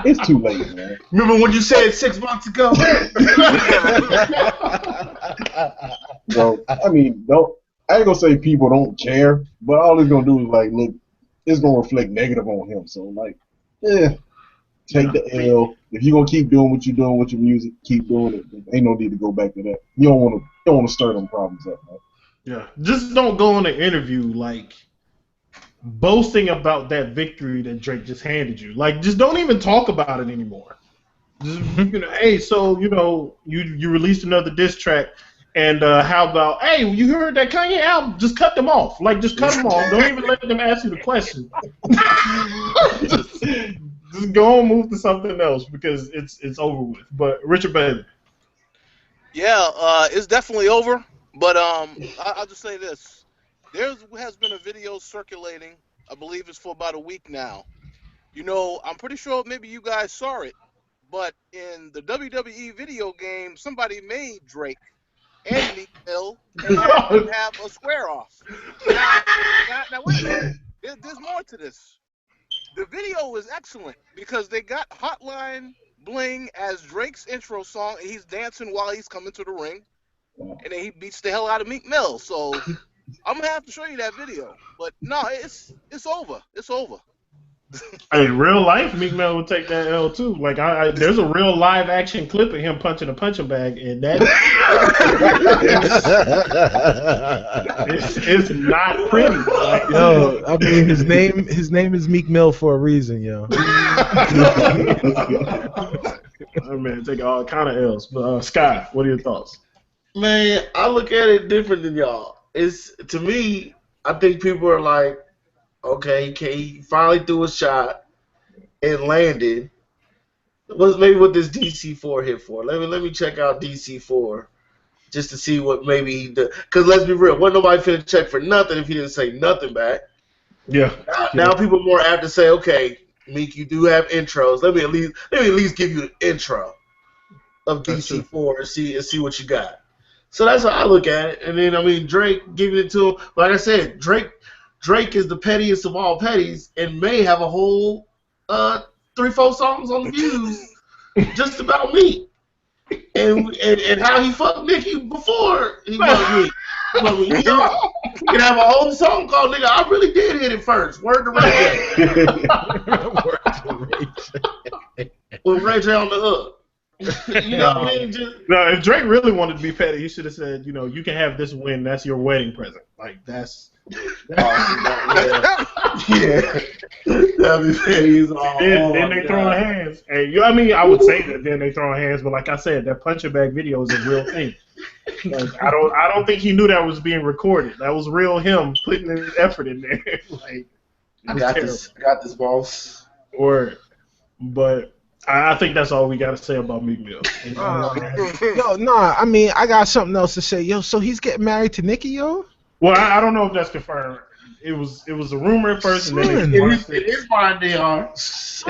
It's too late, man. Remember when you said 6 months ago? So, I mean, I ain't gonna say people don't care, but all it's gonna do is like, look, it's gonna reflect negative on him. So like, take the L. If you're gonna keep doing what you're doing with your music, keep doing it. Ain't no need to go back to that. You don't wanna stir them problems up, man. Yeah, just don't go on an interview like boasting about that victory that Drake just handed you. Like, just don't even talk about it anymore. Just, hey, so you released another diss track. And how about, hey, you heard that Kanye album? Just cut them off. Like, just cut them off. Don't even let them ask you the question. just go and move to something else because it's over with. But Richard Bailey. Yeah, it's definitely over. But I'll just say this: there has been a video circulating. I believe it's for about a week now. You know, I'm pretty sure maybe you guys saw it, but in the WWE video game, somebody made Drake and Meek Mill and had them have a square off. Now wait a minute. There's more to this. The video is excellent because they got Hotline Bling as Drake's intro song, and he's dancing while he's coming to the ring, and then he beats the hell out of Meek Mill. So I'm gonna have to show you that video. But no, it's over. It's over. Hey, real life, Meek Mill would take that L too. Like, there's a real live action clip of him punching a punching bag, and that it's not pretty. Like, Yo, I mean, his name is Meek Mill for a reason, yo. Oh, man, take all kind of L's. But Sky, what are your thoughts? Man, I look at it different than y'all. It's, to me, I think people are like, okay, he finally threw a shot and landed. Maybe what this DC4 hit for? Let me check out DC4 just to see what maybe he did. Because let's be real, wasn't nobody finna check for nothing if he didn't say nothing back. Yeah. Now people are more apt to say, okay, Meek, you do have intros. Let me at least give you an intro of DC4 and see what you got. So that's how I look at it. And then, I mean, Drake giving it to him. Like I said, Drake is the pettiest of all petties and may have a whole 3-4 songs on the views just about me. And how he fucked Nicki before he fucked me. You can have a whole song called "Nigga, I really did hit it first." Word to Ray J. With Ray J on the hook. You know what I mean? No, if Drake really wanted to be petty, he should have said, you know, you can have this win. That's your wedding present. Like, that's. Yeah. That'd be petty. Then they throwing hands. And I mean, I would say that then they throwing hands, but like I said, that punching bag video is a real thing. Like, I don't think he knew that was being recorded. That was real him putting his effort in there. Like, I got this, boss. But I think that's all we got to say about Meek Mill. Yo, nah, I mean, I got something else to say. Yo, so he's getting married to Nicki, yo? Well, I don't know if that's confirmed. It was a rumor at first, and then it is fine, they are. What?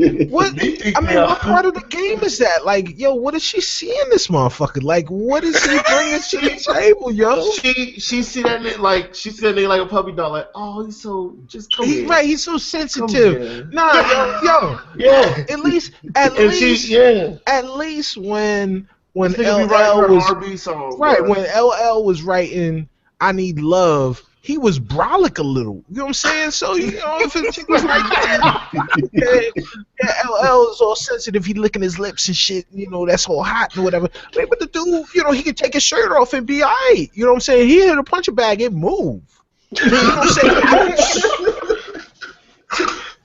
I mean, what part of the game is that? Like, yo, what is she seeing this motherfucker? Like, what is he bringing to the table, yo? She see that nigga like a puppy dog. Like, oh, he's so just come here. Right, he's so sensitive. Nah, yo, yeah. At least when LL was R&B song, right, bro. when LL was writing "I Need Love," he was brolic a little. You know what I'm saying? So, you know, if a chick was like that, LL is all sensitive. He licking his lips and shit. You know, that's all hot and whatever. But the dude, you know, he could take his shirt off and be alright. You know what I'm saying? He hit a punch bag, it moved. You know what I'm saying?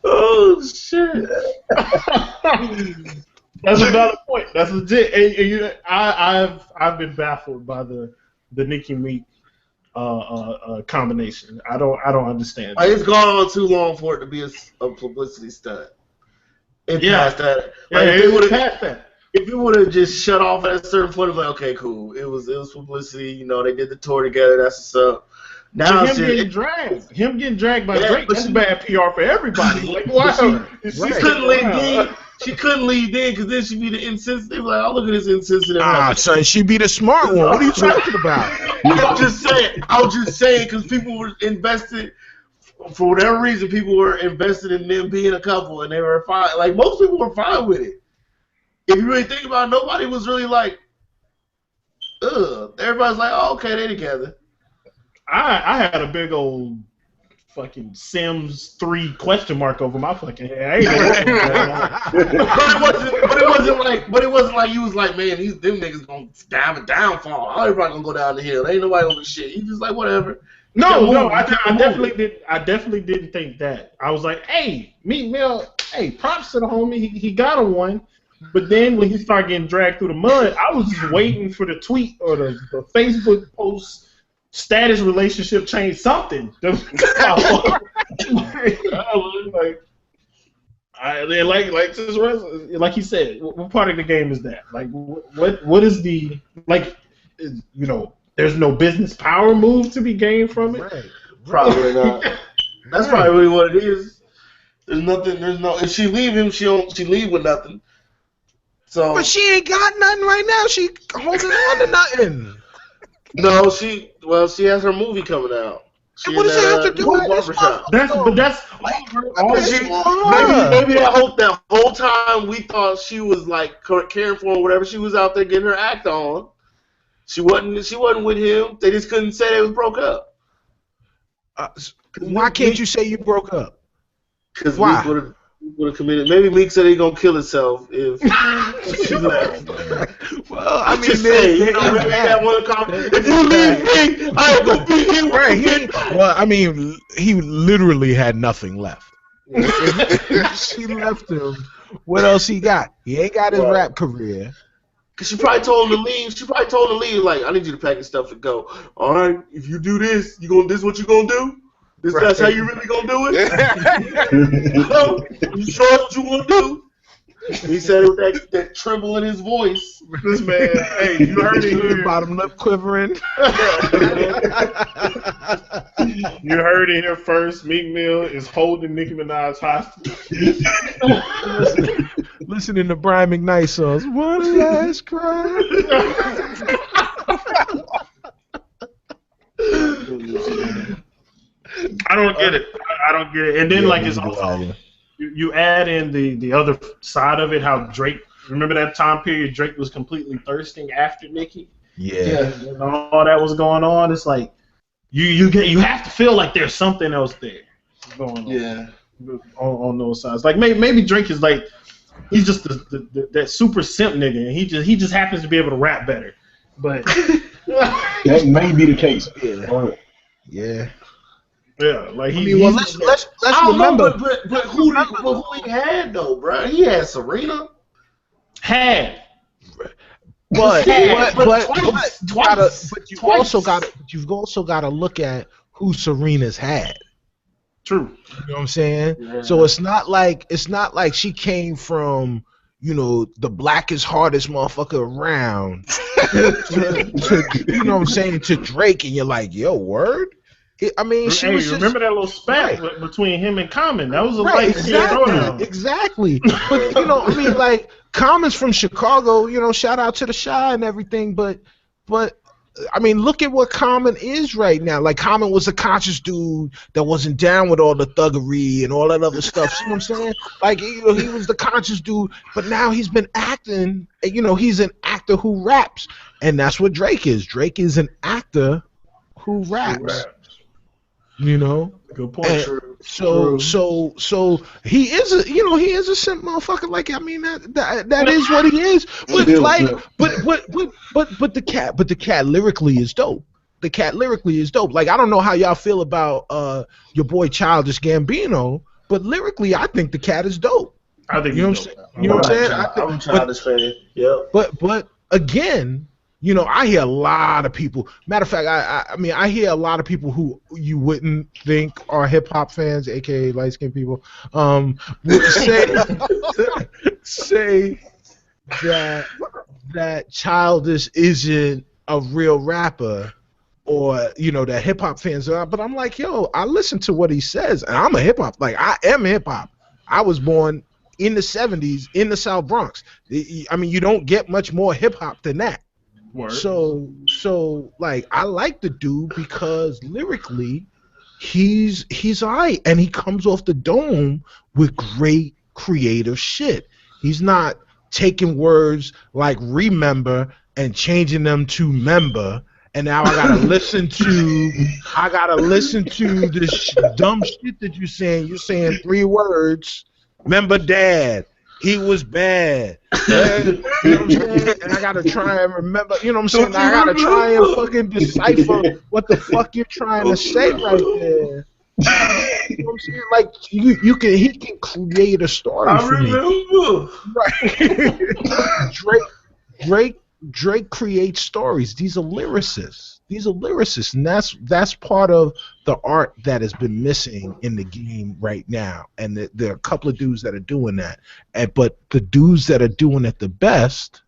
Oh shit. That's a valid point. That's legit. And I've been baffled by the Nicki Meek combination. I don't understand. It's gone on too long for it to be a publicity stunt. Past that. Like, if it would have just shut off at a certain point, like, okay, cool. It was publicity. You know, they did the tour together. That's what's up. Now him getting dragged by Drake. That's bad PR for everybody. Like, wow. She couldn't leave then. She couldn't leave then because then she'd be the insensitive. Like, oh, look at this insensitive. Son, she'd be the smart one. What are you talking about? I'm just saying because people were invested. For whatever reason, people were invested in them being a couple, and they were fine. Like, most people were fine with it. If you really think about it, nobody was really like, ugh. Everybody's like, oh, okay, they together. I had a big old fucking Sims 3 question mark over my fucking head. But it wasn't like you was like, man, them niggas gonna have a downfall. Everybody gonna go down the hill. Ain't nobody gonna be shit. You just like whatever. No, I definitely didn't think that. I was like, hey, Meek Mill, hey, props to the homie. He got a one. But then when he started getting dragged through the mud, I was just waiting for the tweet or the Facebook post. Status relationship change something. Like he said, what part of the game is that? Like, what is the, like, you know, there's no business power move to be gained from it. Right. Probably not. That's probably really what it is. There's nothing. There's no. If she leave him, she leave with nothing. So. But she ain't got nothing right now. She holding on to nothing. No, she has her movie coming out. And what does it have to do with this? That's maybe that whole time we thought she was like caring for him or whatever. She was out there getting her act on. She wasn't with him. They just couldn't say they was broke up. Why can't you say you broke up? Because Meek would have committed. Maybe Meek said he gonna kill himself if she left. Well, I mean, just say, maybe that one comment. If you leave me, I ain't gonna be here. Right. Well, I mean, he literally had nothing left. If she left him, what else he got? He ain't got his rap career. Cause she probably told him to leave. She probably told him to leave. Like, I need you to pack your stuff and go. All right, if you do this, this what you gonna do? That's how you really gonna do it? You sure that's what you wanna do? He said it with that tremble in his voice. This man, hey, you heard it here. Bottom lip quivering. You heard it here first. Meek Mill is holding Nicki Minaj hostage. Listening to Brian McKnight songs. One last cry. I don't get it. And then it's also you add in the other side of it, how Drake. Remember that time period Drake was completely thirsting after Nicki? Yeah. And all that was going on. It's like you have to feel like there's something else there going on. Yeah. On those sides, like maybe Drake is like he's just that super simp nigga, and he just happens to be able to rap better. But that may be the case. Yeah. Yeah, like let's remember. Know, but who he had though, bro? He had Serena. But you've also got to look at who Serena's had. True. You know what I'm saying? Yeah. So it's not like she came from, the blackest, hardest motherfucker around to you know what I'm saying, to Drake, and you're like, yo, word? I mean, she was just, remember that little spat between him and Common? That was a exactly. But Common's from Chicago. Shout out to the Chi and everything. But I mean, look at what Common is right now. Like, Common was a conscious dude that wasn't down with all the thuggery and all that other stuff. See what I'm saying? Like, he was the conscious dude, but now he's been acting. He's an actor who raps, and that's what Drake is. Drake is an actor who raps. Good point. So he is a simp motherfucker. Like, I mean, that is what he is. But the cat lyrically is dope. The cat lyrically is dope. Like, I don't know how y'all feel about your boy Childish Gambino, but lyrically, I think the cat is dope. I think you know what I'm saying. I'm Childish fan. Yeah. But again. I hear a lot of people. Matter of fact, I hear a lot of people who you wouldn't think are hip hop fans, aka light skinned people, would say that Childish isn't a real rapper, or that hip hop fans are. But I'm like, yo, I listen to what he says, and I'm a hip hop. Like, I am hip hop. I was born in the '70s in the South Bronx. I mean, you don't get much more hip hop than that. Word. So like, I like the dude because lyrically he's alright, and he comes off the dome with great creative shit. He's not taking words like remember and changing them to member, and now I gotta listen to this dumb shit that you're saying. You're saying 3 words. Remember dad. He was bad. You know what I'm saying? And I gotta try and remember. You know what I'm saying? I gotta try and fucking decipher what the fuck you're trying to say right there. You know what I'm saying? Like, he can create a story for me. Right. Drake creates stories. These are lyricists. And that's part of the art that has been missing in the game right now. And there are a couple of dudes that are doing that. But the dudes that are doing it the best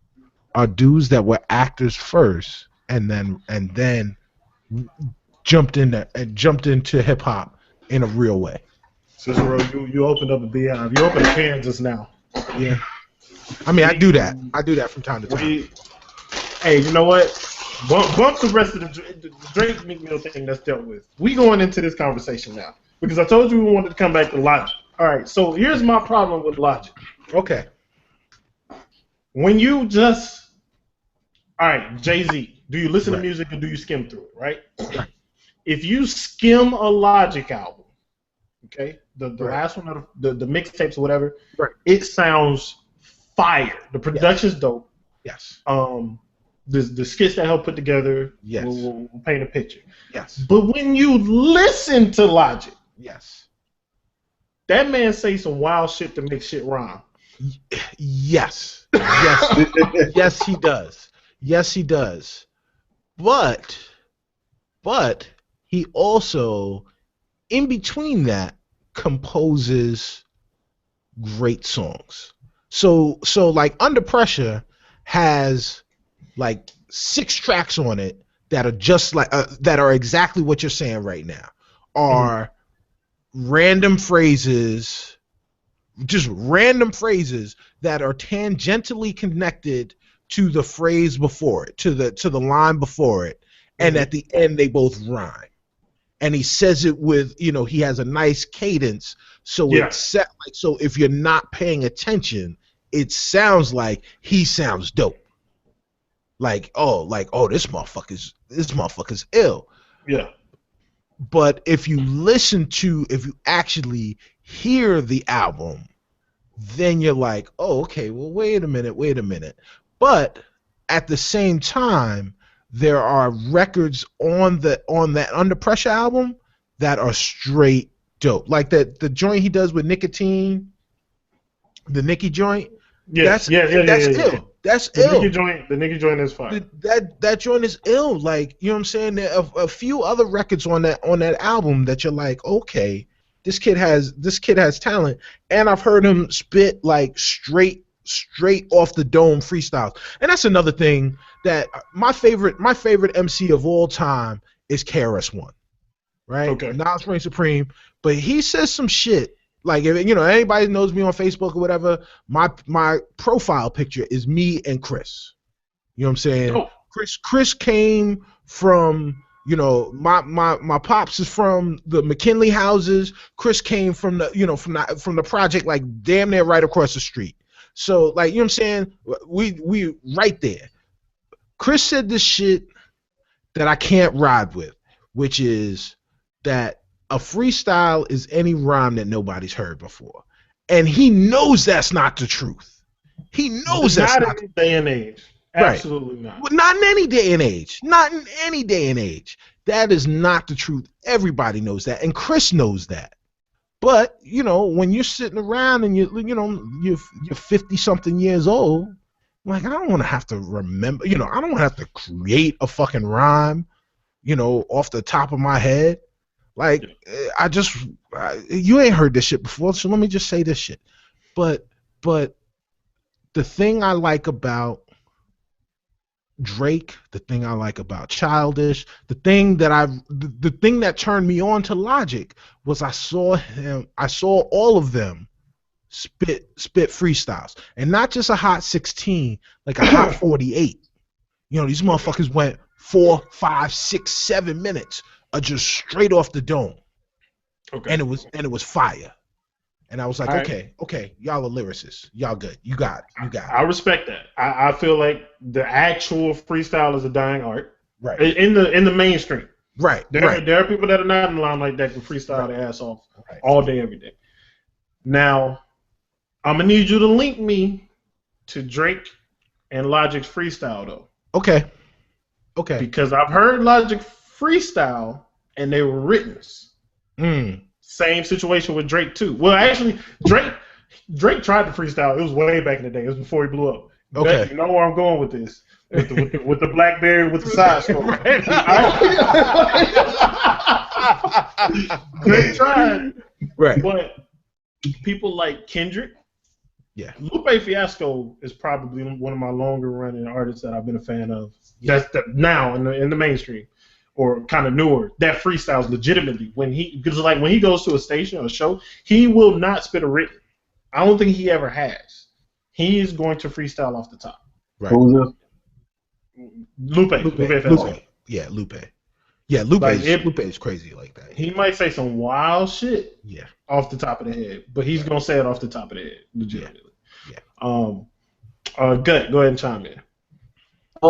are dudes that were actors first and then jumped into hip hop in a real way. Cicero, you opened up a beehive. You opened a can just now. Yeah. I mean, I do that from time to time. Hey, you know what? Bump the rest of the Drake Meek Mill thing that's dealt with. We going into this conversation now because I told you we wanted to come back to Logic. All right, so here's my problem with Logic. Okay. When you just, all right, Jay-Z, do you listen to music or do you skim through it, right? If you skim a Logic album, okay, the last one, the mixtapes or whatever, it sounds fire. The production's dope. Yes. The skits that help put together will paint a picture. Yes. But when you listen to Logic, that man say some wild shit to make shit rhyme. Yes. Yes, he does. Yes, he does. But he also, in between that, composes great songs. So like Under Pressure has like 6 tracks on it that are just like that are exactly what you're saying right now. Are random phrases, just random phrases that are tangentially connected to the phrase before it, to the line before it, and at the end they both rhyme. And he says it with, he has a nice cadence, so it's set like, so if you're not paying attention, it sounds like he sounds dope. Like this motherfucker's ill. Yeah. But if you actually hear the album, then you're like, oh, okay, well, wait a minute. But at the same time, there are records on that Under Pressure album that are straight dope. Like the joint he does with Nicotine, the Nicki joint. That's ill. That's ill. The Nicki joint is fine. That joint is ill. Like, you know what I'm saying? There are a few other records on that album that you're like, okay, this kid has talent. And I've heard him spit like straight off the dome freestyles. And that's another thing that my favorite MC of all time is KRS-One. Right? Okay. Nas reigns supreme, but he says some shit. Like, if anybody knows me on Facebook or whatever, my profile picture is me and Chris. You know what I'm saying? Oh. Chris came from, my pops is from the McKinley houses. Chris came from the from the project, like damn near right across the street. So, like, you know what I'm saying? We right there. Chris said this shit that I can't ride with, which is that a freestyle is any rhyme that nobody's heard before. And he knows that's not the truth. He knows that's not in day and age. Absolutely not. Well, not in any day and age. Not in any day and age. That is not the truth. Everybody knows that. And Chris knows that. But, when you're sitting around and you're 50-something years old, like, I don't want to have to remember, I don't want to have to create a fucking rhyme, off the top of my head. Like, you ain't heard this shit before, so let me just say this shit. But the thing I like about Drake, the thing I like about Childish, the thing that turned me on to Logic was I saw all of them spit freestyles, and not just a hot 16, like a hot 48. These motherfuckers went 4, 5, 6, 7 minutes of just straight off the dome. Okay. And it was fire. And I was like, okay, y'all are lyricists. Y'all good. You got it. I respect that. I feel like the actual freestyle is a dying art. Right. In the mainstream. Right. There are people that are not in the limelight that can freestyle their ass off all day, every day. Now, I'm gonna need you to link me to Drake and Logic's freestyle though. Okay. Because I've heard Logic freestyle and they were written. Same situation with Drake too. Well, actually, Drake tried to freestyle. It was way back in the day. It was before he blew up. Okay. You know where I'm going with this? With the BlackBerry with the side stroke. Drake tried. Right. But people like Kendrick. Yeah. Lupe Fiasco is probably one of my longer running artists that I've been a fan of. Yeah. That's now in the mainstream or kind of newer. That freestyles legitimately because like when he goes to a station or a show, he will not spit a written. I don't think he ever has. He is going to freestyle off the top. Right. Who's this? Lupe. Yeah, Lupe. Yeah, Lupe is crazy like that. He might say some wild shit. Yeah. Off the top of the head, but he's gonna say it off the top of the head, legitimately. Yeah. Go ahead and chime in. I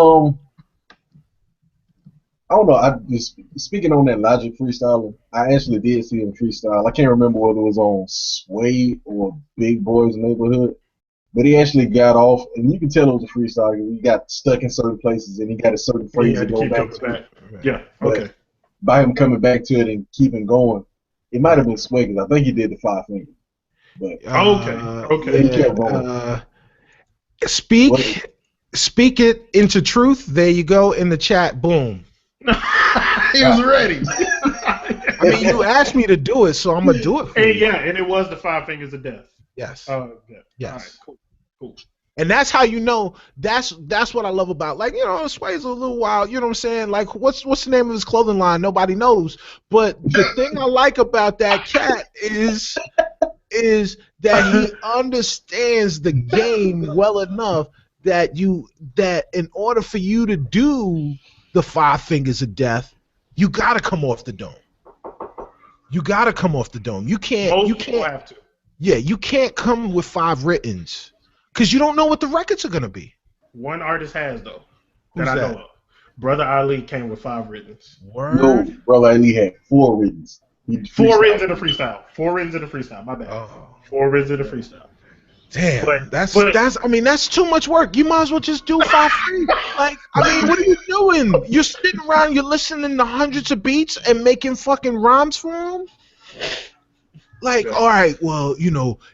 don't know. I just speaking on that Logic freestyler. I actually did see him freestyle. I can't remember whether it was on Sway or Big Boy's Neighborhood, but he actually got off, and you can tell it was a freestyle. He got stuck in certain places, and he got a certain phrase to go back to. Yeah. Okay. By him coming back to it and keeping going, it might have been Sway because I think he did the 5 fingers. But okay. Speak it into truth. There you go in the chat. Boom. He was ready. I mean, you asked me to do it, so I'm gonna do it for you. Yeah, and it was the 5 fingers of death. Yes. Yeah. Yes. All right, cool. And that's how you know. That's what I love about, like, Sway's a little wild. You know what I'm saying? Like, what's the name of his clothing line? Nobody knows. But the thing I like about that cat is that he understands the game well enough that in order for you to do the 5 fingers of death, you gotta come off the dome. You gotta come off the dome. You can't. Have to. Yeah, you can't come with 5 writtens. Because you don't know what the records are going to be. One artist has, though, Who's I that? know of. Brother Ali came with 5 writtens. Word? No, Brother Ali had 4 writtens. 4 writtens in the freestyle. 4 writtens in the freestyle. My bad. Oh. 4 writtens in the freestyle. Damn, that's too much work. You might as well just do 5 free. Like, I mean, what are you doing? You're sitting around, you're listening to hundreds of beats and making fucking rhymes for them? Like, all right, well,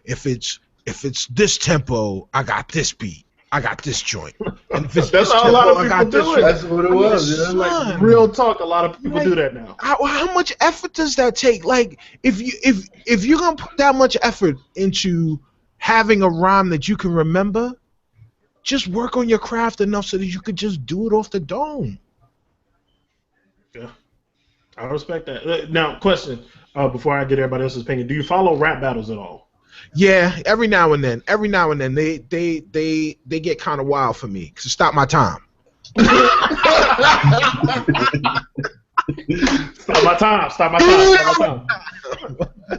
if it's this tempo, I got this beat. I got this joint. And if it's that's how a lot of people do it. That's what it was. Yeah. Like, real talk, a lot of people do that now. How much effort does that take? Like, if you're gonna put that much effort into having a rhyme that you can remember, just work on your craft enough so that you could just do it off the dome. Yeah, I respect that. Now, question before I get everybody else's opinion: do you follow rap battles at all? Yeah, every now and then. They get kind of wild for me because it stopped my time. Stop my time.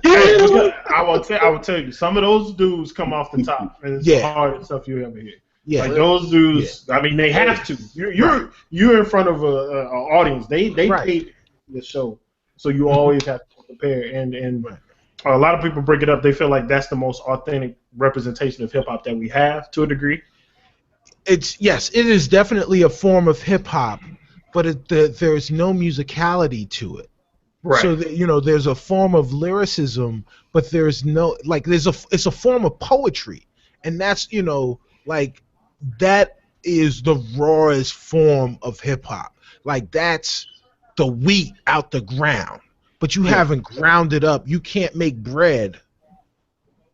Hey, I will tell you, some of those dudes come off the top, and it's the hardest stuff you ever hear. Yeah, like those dudes. Yeah. I mean, they have to. You're in front of an audience. They paid the show, so you always have to prepare. And a lot of people bring it up. They feel like that's the most authentic representation of hip hop that we have, to a degree. It is definitely a form of hip hop, but there's no musicality to it. Right. So there's a form of lyricism, but there's no it's a form of poetry, and that's that is the rawest form of hip hop. Like, that's the wheat out the ground, but you haven't ground it up. You can't make bread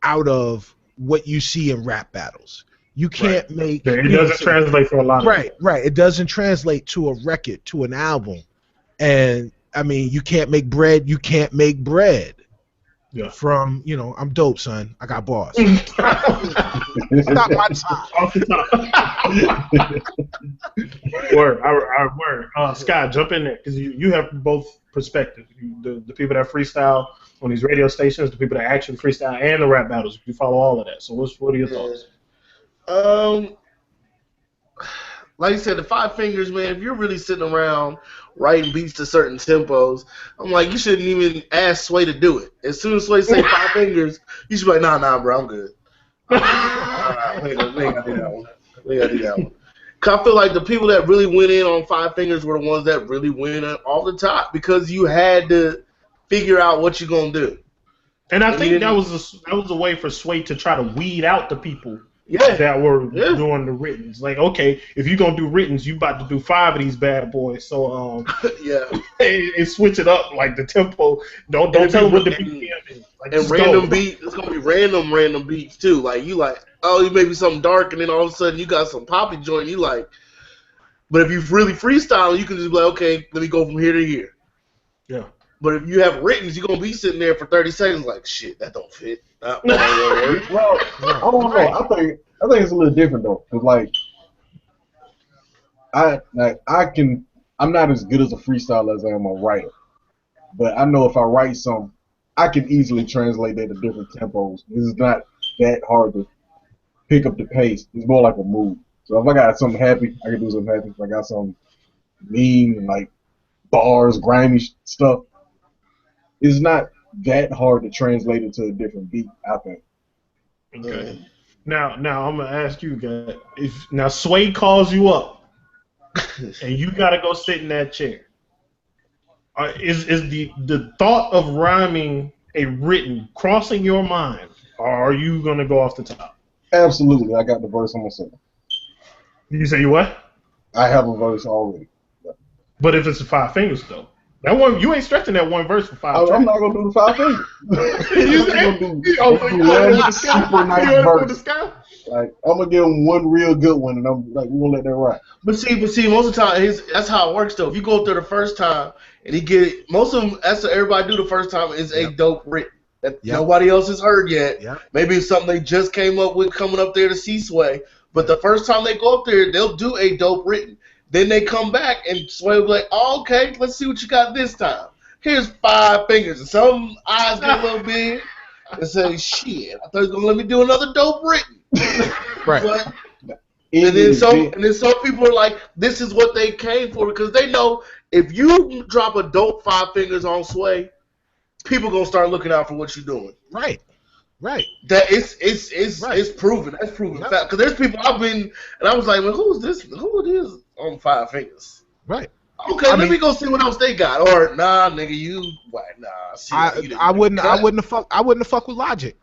out of what you see in rap battles. You can't make it doesn't translate for a lot of right. It doesn't translate to a record, to an album, and I mean, you can't make bread. You can't make bread. Yeah. From I'm dope, son. I got bars. Stop my time. Off the top. Word. Scott, jump in there because you have both perspectives. The people that freestyle on these radio stations, the people that actually freestyle, and the rap battles. You follow all of that. So what are your thoughts? Like you said, the 5 fingers, man. If you're really sitting around writing beats to certain tempos, I'm like, you shouldn't even ask Sway to do it. As soon as Sway say 5 fingers, you should be like, nah, bro, I'm good. We ain't gotta do that one. Cause I feel like the people that really went in on 5 fingers were the ones that really went off the top because you had to figure out what you're gonna do. And I think that was a way for Sway to try to weed out the people. That were doing the writtens. Like, okay, if you're gonna do writtens, you about to do 5 of these bad boys. So and switch it up, like the tempo. Don't tell them what the BPM is. Like, and random beat, it's gonna be random beats too. Like you may be something dark, and then all of a sudden you got some poppy joint. You like, But if you really freestyle, you can just be like, okay, let me go from here to here. Yeah. But if you have written, you're gonna be sitting there for 30 seconds, like shit, that don't fit. Well, I don't know. I think it's a little different though, cause like I'm not as good as a freestyler as I am a writer. But I know if I write something, I can easily translate that to different tempos. This is not that hard to pick up the pace. It's more like a move. So if I got something happy, I can do something happy. If I got something mean and like bars, grimy stuff, it's not that hard to translate it to a different beat, I think. Okay. Now I'm gonna ask you guys. If now Sway calls you up, and you gotta go sit in that chair, is the thought of rhyming a written crossing your mind, or are you gonna go off the top? Absolutely, I got the verse on myself. You say you what? I have a verse already. But if it's 5 fingers though, that one you ain't stretching that one verse for 5 tracks. I'm not gonna do the 5 fingers. You super nice verse. Like I'm gonna give him one real good one, and I'm like, we're gonna let that ride. But see, most of the time, that's how it works though. If you go through the first time and he get it, most of them, that's what everybody do the first time is a dope written that nobody else has heard yet. Yep. Maybe it's something they just came up with coming up there to see Sway. But the first time they go up there, they'll do a dope written. Then they come back and Sway will be like, oh, okay, let's see what you got this time. Here's 5 fingers. And some eyes get a little big and say, shit, I thought he was going to let me do another dope written. Right. But, and then some people are like, this is what they came for because they know if you drop a dope 5 fingers on Sway, people going to start looking out for what you're doing. Right. Right. That it's proven. That's proven fact. Because there's people I've been and I was like, well, who's this? Who it is on 5 fingers? Right. Okay, let me go see what else they got. Or nah, nigga, you nah. I wouldn't have fuck with Logic.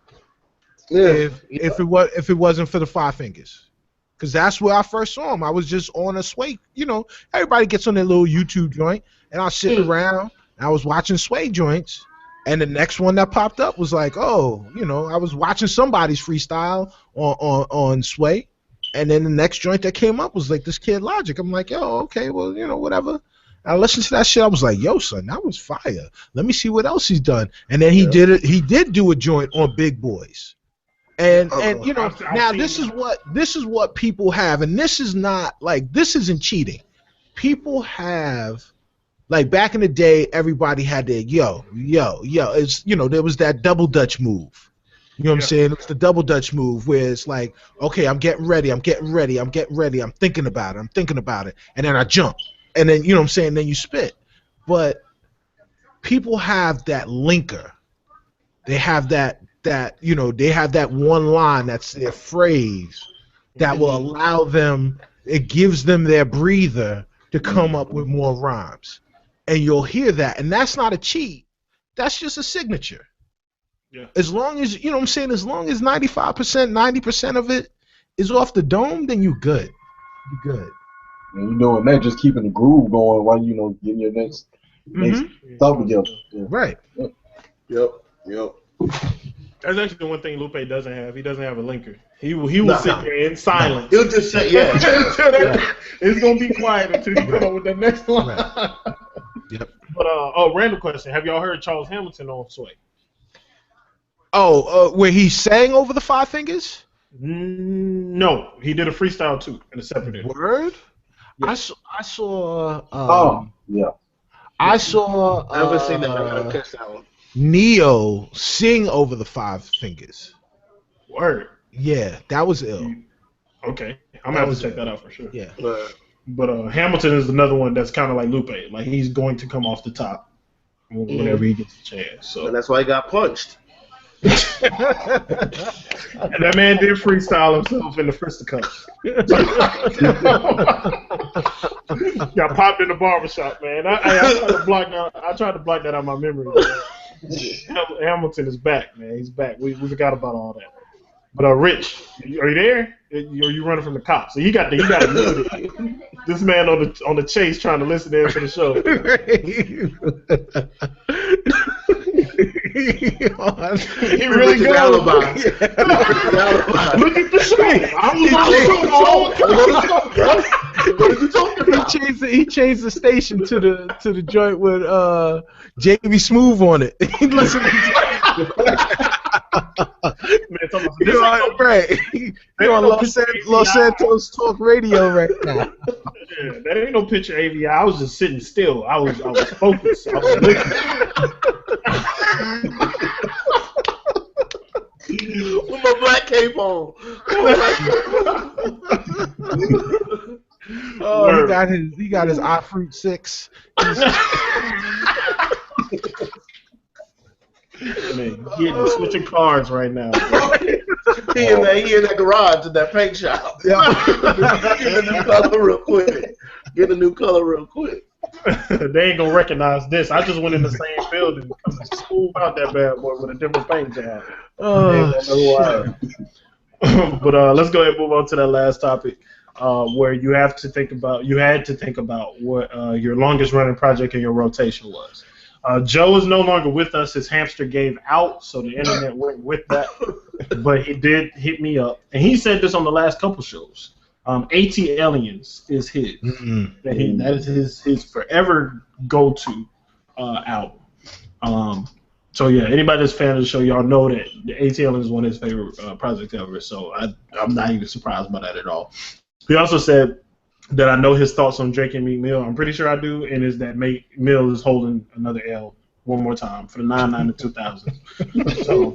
Yeah. If it wasn't for the 5 fingers. Because that's where I first saw him. I was just on a Sway. You know, everybody gets on their little YouTube joint, and I was sitting around. And I was watching Sway joints. And the next one that popped up was like, oh, you know, I was watching somebody's freestyle on Sway, and then the next joint that came up was like this kid Logic. I'm like, yo, okay, well, you know, whatever. And I listened to that shit. I was like, yo, son, that was fire. Let me see what else he's done. And then he did do a joint on Big Boys. And you know, now this is what people have, and this is not like this isn't cheating. People have. Like back in the day, everybody had their yo. It's there was that double Dutch move. You know what I'm saying? It's the double Dutch move where it's like, okay, I'm getting ready, I'm thinking about it, and then I jump, and then you know what I'm saying, then you spit. But people have that linker. They have that they have that one line that's their phrase that will allow them. It gives them their breather to come up with more rhymes. And you'll hear that, and that's not a cheat. That's just a signature. Yeah. As long as you know what I'm saying, as long as 95%, 90% of it is off the dome, then you're good. You're good. And you doing that, just keeping the groove going while getting your next thought together. Yeah. Right. Yep. That's actually the one thing Lupe doesn't have. He doesn't have a linker. He will sit there in silence. He'll just say, It's gonna be quiet until you come up with the next one. Right. Yep. But random question: have y'all heard Charles Hamilton on Sway? Oh, where he sang over the 5 fingers? No, he did a freestyle too in a separate interview. Word? Yeah. I saw. I saw. I haven't seen that. I gotta catch that one. Neo sing over the 5 fingers. Word. Yeah, that was ill. Okay, I'm gonna have to check that out for sure. Yeah. But Hamilton is another one that's kind of like Lupe. Like he's going to come off the top whenever he gets a chance. So and that's why he got punched. And that man did freestyle himself in the fisticuffs. Got popped in the barbershop, man. I tried to block that out of my memory. Hamilton is back, man. He's back. We forgot about all that. But Rich, are you there? Are you running from the cops? So he got it muted. This man on the chase trying to listen in to the show. He really good. Alibi. Look at the show. I was on the show. What are you talking about? He changed the station to the joint with JB Smooth on it. He listened right. You're on Los Santos Talk Radio right now. Yeah, that ain't no picture AVI. I was just sitting still. I was focused. I was looking. With my black cape on. Oh, he got his iFruit 6. Man, getting switching cars right now. He in that garage in that paint shop. Yeah. Get a new color real quick. They ain't gonna recognize this. I just went in the same building because it's school out that bad boy with a different paint job. But let's go ahead and move on to that last topic, where you had to think about what your longest running project in your rotation was. Joe is no longer with us. His hamster gave out, so the internet went with that. But he did hit me up, and he said this on the last couple shows. AT Aliens is his. Mm-hmm. That is his forever go-to album. So yeah, anybody that's a fan of the show, y'all know that the AT Aliens is one of his favorite projects ever. So I'm not even surprised by that at all. He also said that I know his thoughts on Drake and Meek Mill. I'm pretty sure I do, and is that Meek Mill is holding another L one more time for the 99 and 2000. So,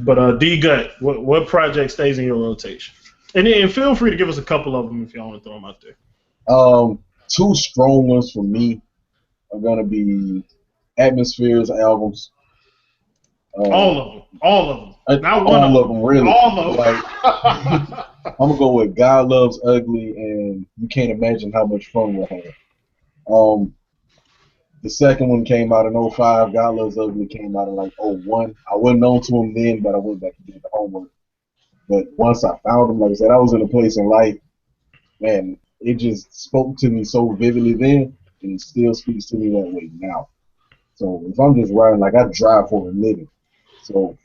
but D Gut, what project stays in your rotation? And feel free to give us a couple of them if y'all want to throw them out there. Two strong ones for me are gonna be Atmosphere's albums. All of them. Not one of them, really. All of them. Like, I'm gonna go with God Loves Ugly and You Can't Imagine How Much Fun We'll Have. The second one came out in 2005. God Loves Ugly came out in like 2001. I wasn't known to him then, but I went back and did the homework. But once I found him, like I said, I was in a place in life, man, it just spoke to me so vividly then, and it still speaks to me that way now. So if I'm just riding, like I drive for a living. So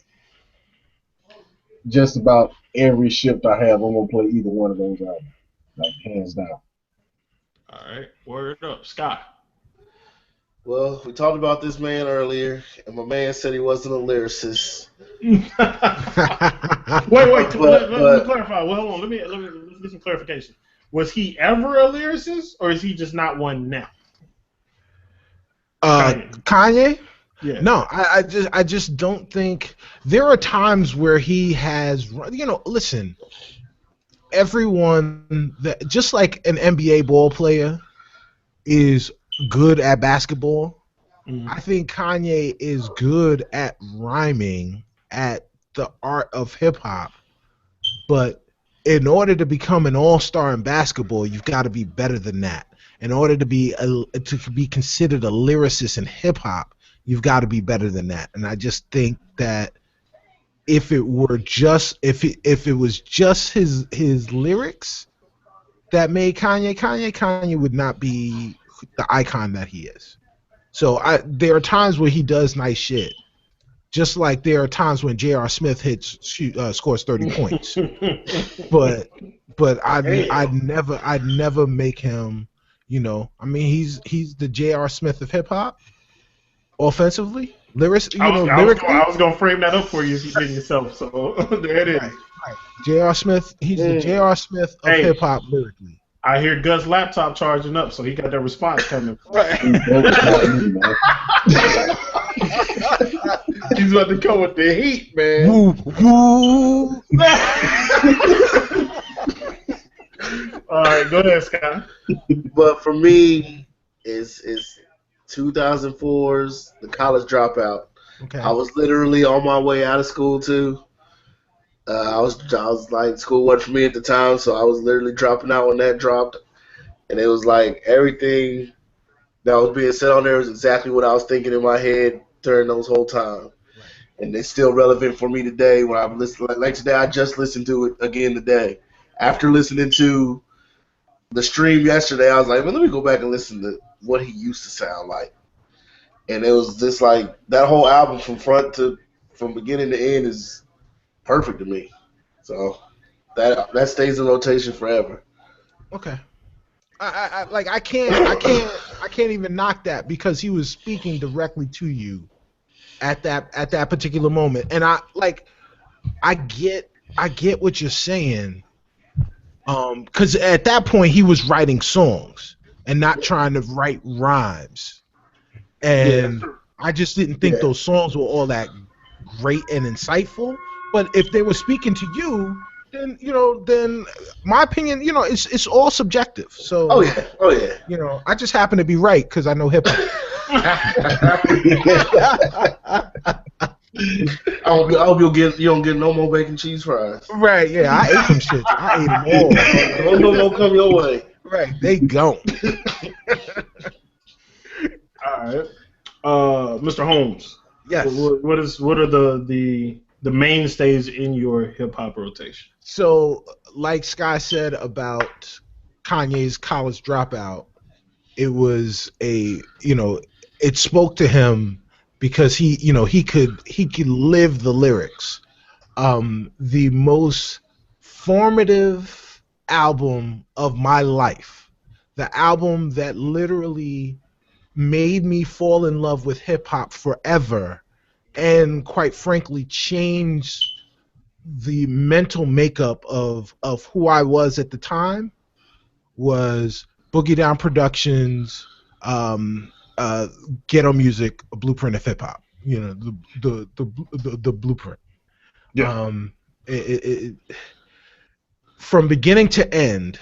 just about every shift I have, I'm going to play either one of those albums, like hands down. All right, word up. Scott. Well, we talked about this man earlier, and my man said he wasn't a lyricist. wait. Let me clarify. Well, hold on. Let me get some clarification. Was he ever a lyricist, or is he just not one now? Kanye? Yeah. No, I just don't think there are times where he has. Listen. Everyone that just like an NBA ball player is good at basketball. I think Kanye is good at rhyming, at the art of hip hop. But in order to become an all-star in basketball, you've got to be better than that. In order to be considered a lyricist in hip hop, you've got to be better than that. And I just think that if it was just his lyrics that made Kanye would not be the icon that he is. So there are times where he does nice shit, just like there are times when J.R. Smith scores 30 points. But I'd never make him. I mean, he's the J.R. Smith of hip hop, offensively, lyrically. I was gonna frame that up for you if you did yourself. So there it is. Right. J.R. Smith, he's the J.R. Smith of hip hop lyrically. I hear Gus' laptop charging up, so he got that response coming. Right. He's about to come with the heat, man. Woo, woo. All right, go ahead, Scott. But for me, it's 2004's The College Dropout. Okay. I was literally on my way out of school too. I was like, school wasn't for me at the time, so I was literally dropping out when that dropped, and it was like everything that was being said on there was exactly what I was thinking in my head during those whole time, and it's still relevant for me today. When I'm listening, like today, I just listened to it again today. After listening to the stream yesterday, I was like, well, let me go back and listen to what he used to sound like, and it was just like that whole album from beginning to end is perfect to me. So that stays in rotation forever. Okay. I can't even knock that because he was speaking directly to you at that particular moment, and I get what you're saying, because at that point he was writing songs and not trying to write rhymes, Yeah. and I just didn't think Yeah. those songs were all that great and insightful. But if they were speaking to you, then my opinion, it's all subjective. Oh So yeah. Oh yeah. I just happen to be right because I know hip hop. I hope you don't get no more bacon cheese fries. Right, yeah, I ate them shits. I ate them all. No more come your way. Right, they gone. All right. Mr. Holmes, Yes. what are the mainstays in your hip hop rotation? So, like Sky said about Kanye's College Dropout, it was it spoke to him because he could live the lyrics. The most formative album of my life, the album that literally made me fall in love with hip hop forever, and quite frankly changed the mental makeup of who I was at the time, was Boogie Down Productions, Ghetto Music, A Blueprint of Hip Hop. The blueprint. Yeah. Um, from beginning to end,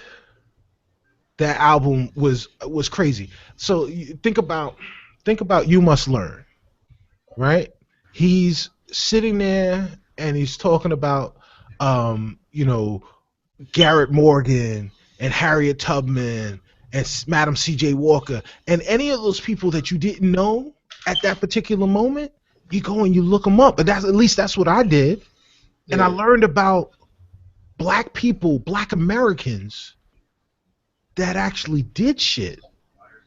that album was crazy. So you think about You Must Learn, right? He's sitting there and he's talking about um, you know, Garrett Morgan and Harriet Tubman and Madam C.J. Walker and any of those people that you didn't know at that particular moment, you go and you look them up. But at least that's what I did, and I Yeah. learned about black people, black Americans that actually did shit.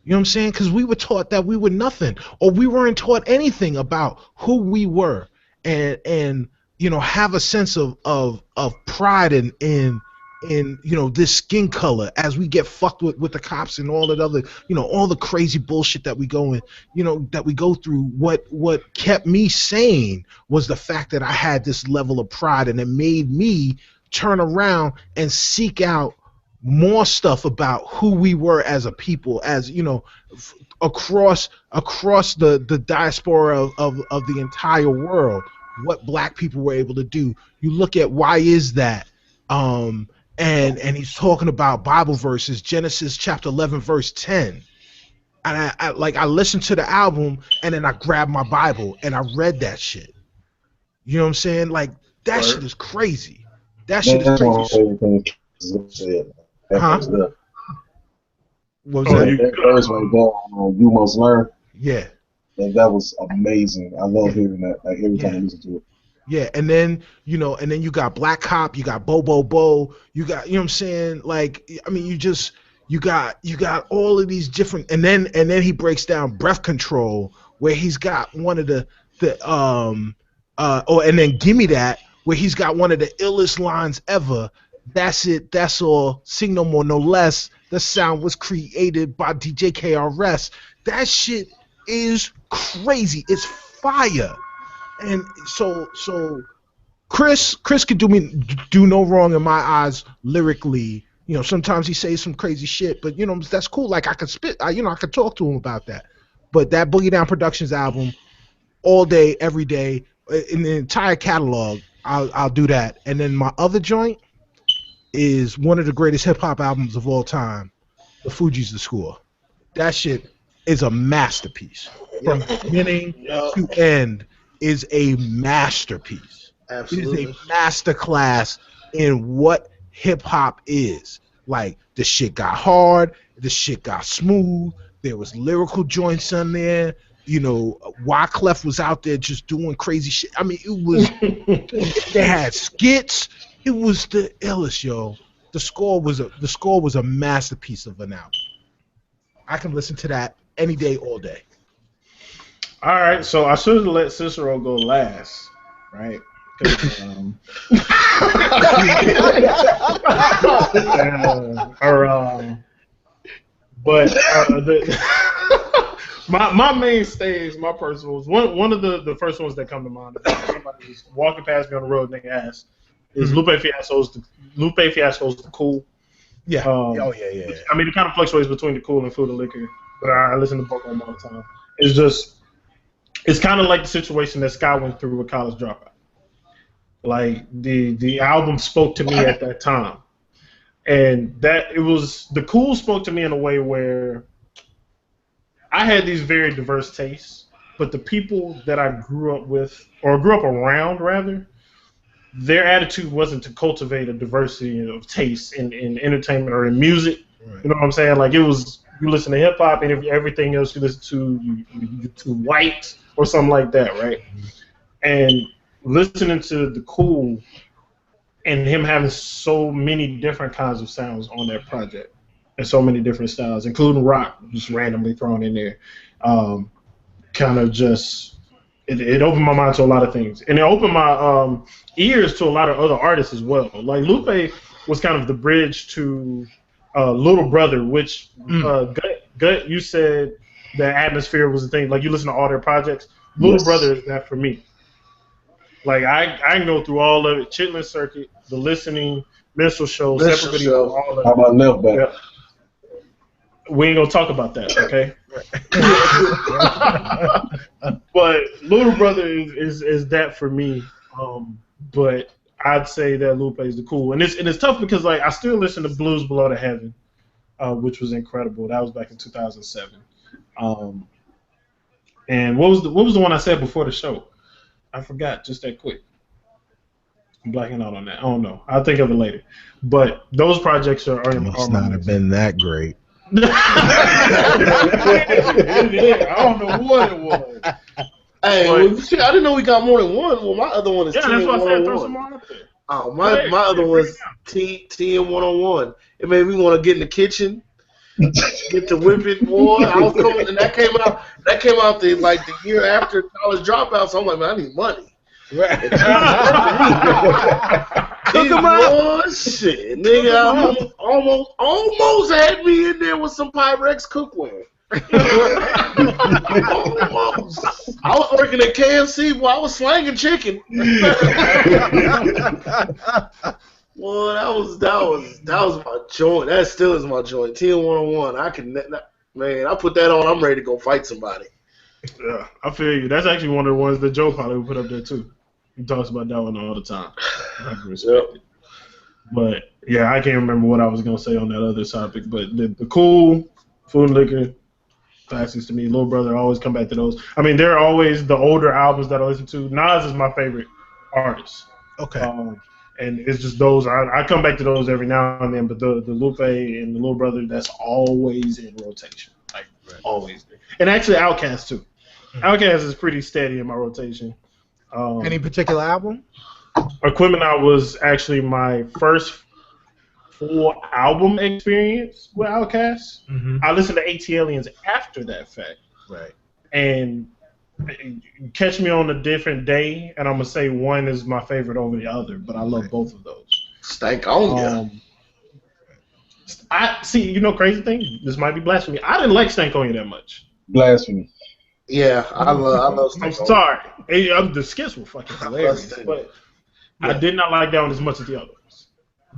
You know what I'm saying? Because we were taught that we were nothing, or we weren't taught anything about who we were, and have a sense of pride in this skin color as we get fucked with the cops and all that other all the crazy bullshit that we go through. What kept me sane was the fact that I had this level of pride, and it made me turn around and seek out more stuff about who we were as a people, as across the diaspora of the entire world, what black people were able to do. You look at Why Is That, and he's talking about Bible verses, Genesis chapter 11 verse 10, and I listened to the album, and then I grabbed my Bible and I read that shit. You know what I'm saying? Like, that shit is crazy. That shit is That's one of my crazy. favorite things you said. That Huh? first there. What was Oh, that? you- That first right there, You Must Learn. Yeah. That was amazing. I love Yeah. hearing that. Like every time I Yeah. listen to it. Yeah, and then you got Black Cop, you got Bo, you got, what I'm saying, like, I mean, you got all of these different, and then he breaks down Breath Control, where he's got one of the and then Gimme That, where he's got one of the illest lines ever. That's it, that's all, sing no more, no less. The sound was created by DJ KRS. That shit is crazy. It's fire. And so Chris could do no wrong in my eyes lyrically. Sometimes he says some crazy shit, but that's cool. Like, I could spit, I could talk to him about that. But that Boogie Down Productions album, all day, every day, in the entire catalog, I'll do that. And then my other joint is one of the greatest hip hop albums of all time, The Fugees' The Score. That shit is a masterpiece. From beginning to end is a masterpiece. Absolutely. It is a masterclass in what hip hop is. Like, the shit got hard, the shit got smooth, there was lyrical joints on there. Wyclef was out there just doing crazy shit. I mean, it was they had skits. It was the illest, yo. The score was a masterpiece of an album. I can listen to that any day, all day. All right, so I should have let Cicero go last, right? My mainstays, my personals. One of the first ones that come to mind. If somebody was walking past me on the road and they asked, "Is Lupe Fiasco's the cool?" Yeah. Yeah. I mean, it kind of fluctuates between the cool and Food and Liquor, but I listen to both of them all the time. It's kind of like the situation that Scott went through with College Dropout. Like the album spoke to me at that time, and the cool spoke to me in a way where I had these very diverse tastes, but the people that I grew up with, or grew up around rather, their attitude wasn't to cultivate a diversity of tastes in entertainment or in music. Right. You know what I'm saying? Like, it was, you listen to hip hop and everything else you listen to, you're too white or something like that, right? And listening to the Cool and him having so many different kinds of sounds on that project and so many different styles, including rock, just randomly thrown in there, kind of just it opened my mind to a lot of things, and it opened my ears to a lot of other artists as well. Like Lupe was kind of the bridge to Little Brother, which Gut, you said the atmosphere was the thing. Like, you listen to all their projects. Little Brother is that for me. Like, I can go through all of it: Chitlin Circuit, The Listening, Minstrel Show, Separate Video, all of it. How about Left Back? Yeah. We ain't gonna talk about that, okay? But Little Brother is that for me. But I'd say that Lupe is the cool, and it's tough because, like, I still listen to Blues Below the Heaven, which was incredible. That was back in 2007. And what was the one I said before the show? I forgot just that quick. I'm blacking out on that. I don't know. I'll think of it later. But those projects are must not have been that great. I don't know what it was. Hey, well, see, I didn't know we got more than one. Well, my other one is that's why I said throw some more out there. Oh, my other one is TN 101. It made me want to get in the kitchen, get to whipping, boy. I was coming, and that came out the year after College Dropout. So I'm like, man, I need money. Right. Cook 'em out. Shit, nigga, almost had me in there with some Pyrex cookware. Almost. I was working at KFC, boy. I was slanging chicken. Well, that was my joint. That still is my joint. TN101. I put that on. I'm ready to go fight somebody. Yeah, I feel you. That's actually one of the ones that Joe probably would put up there too. He talks about that one all the time. I can respect it. But yeah, I can't remember what I was gonna say on that other topic. But the Cool, Food and Liquor, classics to me. Little Brother, always come back to those. I mean, they're always the older albums that I listen to. Nas is my favorite artist. Okay. And it's just those. I come back to those every now and then. But the Lupe and the Little Brother, that's always in rotation. Like, always. And actually, Outkast too. Outkast is pretty steady in my rotation. Any particular album? Equipment Out was actually my first full album experience with Outkast. Mm-hmm. I listened to ATLiens after that fact. Right. And catch me on a different day, and I'm going to say one is my favorite over the other, but I love both of those. Stank on ya. Crazy thing? This might be blasphemy. I didn't like Stank on Ya that much. Blasphemy. Yeah, I love Stank on Ya. I'm sorry. The skits were fucking hilarious, but I did not like that one as much as the other ones.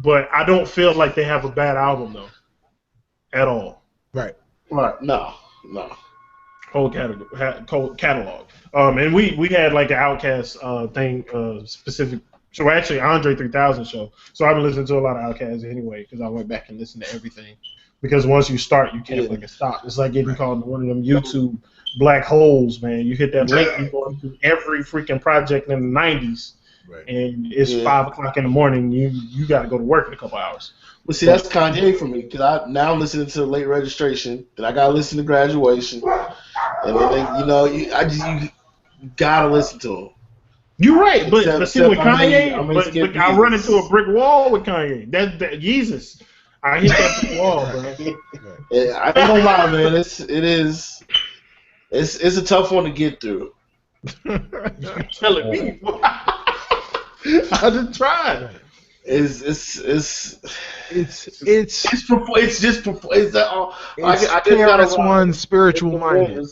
But I don't feel like they have a bad album, though, at all. Right. No. Whole catalog. And we had like an Outkast thing specific. So actually, Andre 3000 show. So I've been listening to a lot of Outkast anyway because I went back and listened to everything. Because once you start, you can't fucking stop. It's like getting caught in one of them YouTube black holes, man. You hit that link, you go through every freaking project in the 90s, and it's 5 o'clock in the morning. You got to go to work in a couple hours. Well, see, that's Kanye for me, because I'm listening to Late Registration, then I got to listen to Graduation, and then, you got to listen to him. You're right, but see, with Kanye, I run into a brick wall with Kanye. That Jesus. I hit that brick wall, bro. Yeah, I ain't gonna lie, man. It's a tough one to get through. You're telling me. I just tried. It's KRS-One spiritual minded.